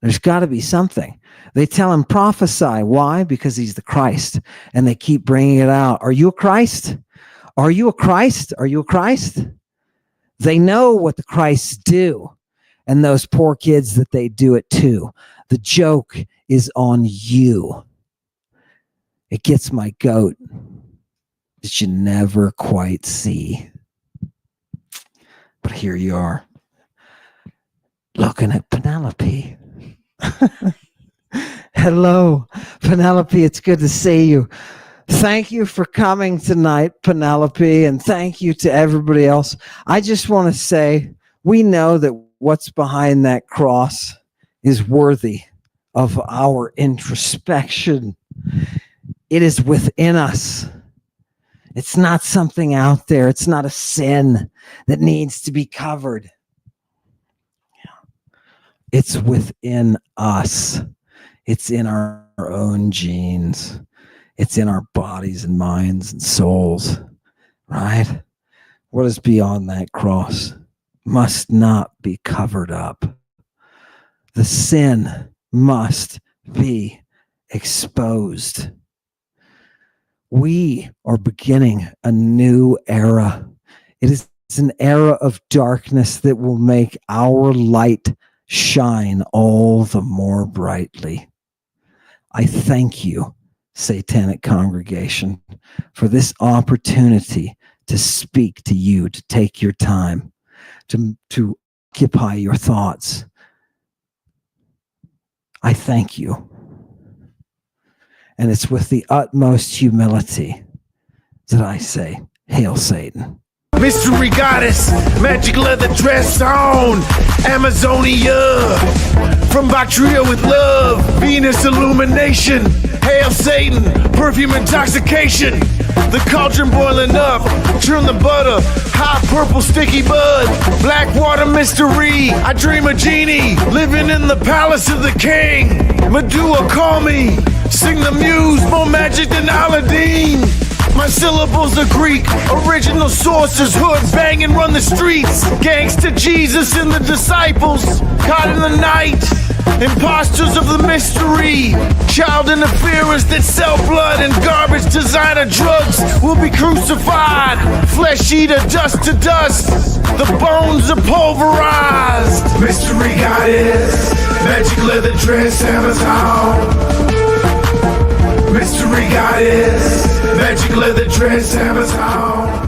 There's got to be something. They tell him, prophesy. Why? Because he's the Christ. And they keep bringing it out. Are you a Christ? Are you a Christ? Are you a Christ? They know what the Christs do. And those poor kids that they do it to. The joke is on you. It gets my goat that you never quite see. But here you are, looking at Penelope. Hello, Penelope. It's good to see you. Thank you for coming tonight, Penelope, and thank you to everybody else. I just want to say, we know that what's behind that cross is worthy of our introspection. It is within us. It's not something out there. It's not a sin that needs to be covered. It's within us. It's in our own genes. It's in our bodies and minds and souls, right? What is beyond that cross must not be covered up. The sin must be exposed. We are beginning a new era. It is an era of darkness that will make our light shine all the more brightly. I thank you, satanic congregation, for this opportunity to speak to you, to take your time, to occupy your thoughts. I thank you. And it's with the utmost humility that I say, Hail Satan. Mystery goddess, magic leather dress on, Amazonia. From Betrayal with love, Venus illumination. Hail Satan, perfume intoxication. The cauldron boiling up, churn the butter. Hot purple sticky bud, black water mystery. I dream a genie, living in the palace of the king. Medulla call me, sing the muse, more magic than Aladdin. My syllables are Greek, original sources, hood bang and run the streets. Gangsta Jesus and the disciples, caught in the night. Imposters of the mystery, child interference that sell blood and garbage designer drugs will be crucified. Flesh eater, dust to dust, the bones are pulverized. Mystery goddess, magic leather dress, Amazon. Mystery goddess, magic leather dress, Amazon.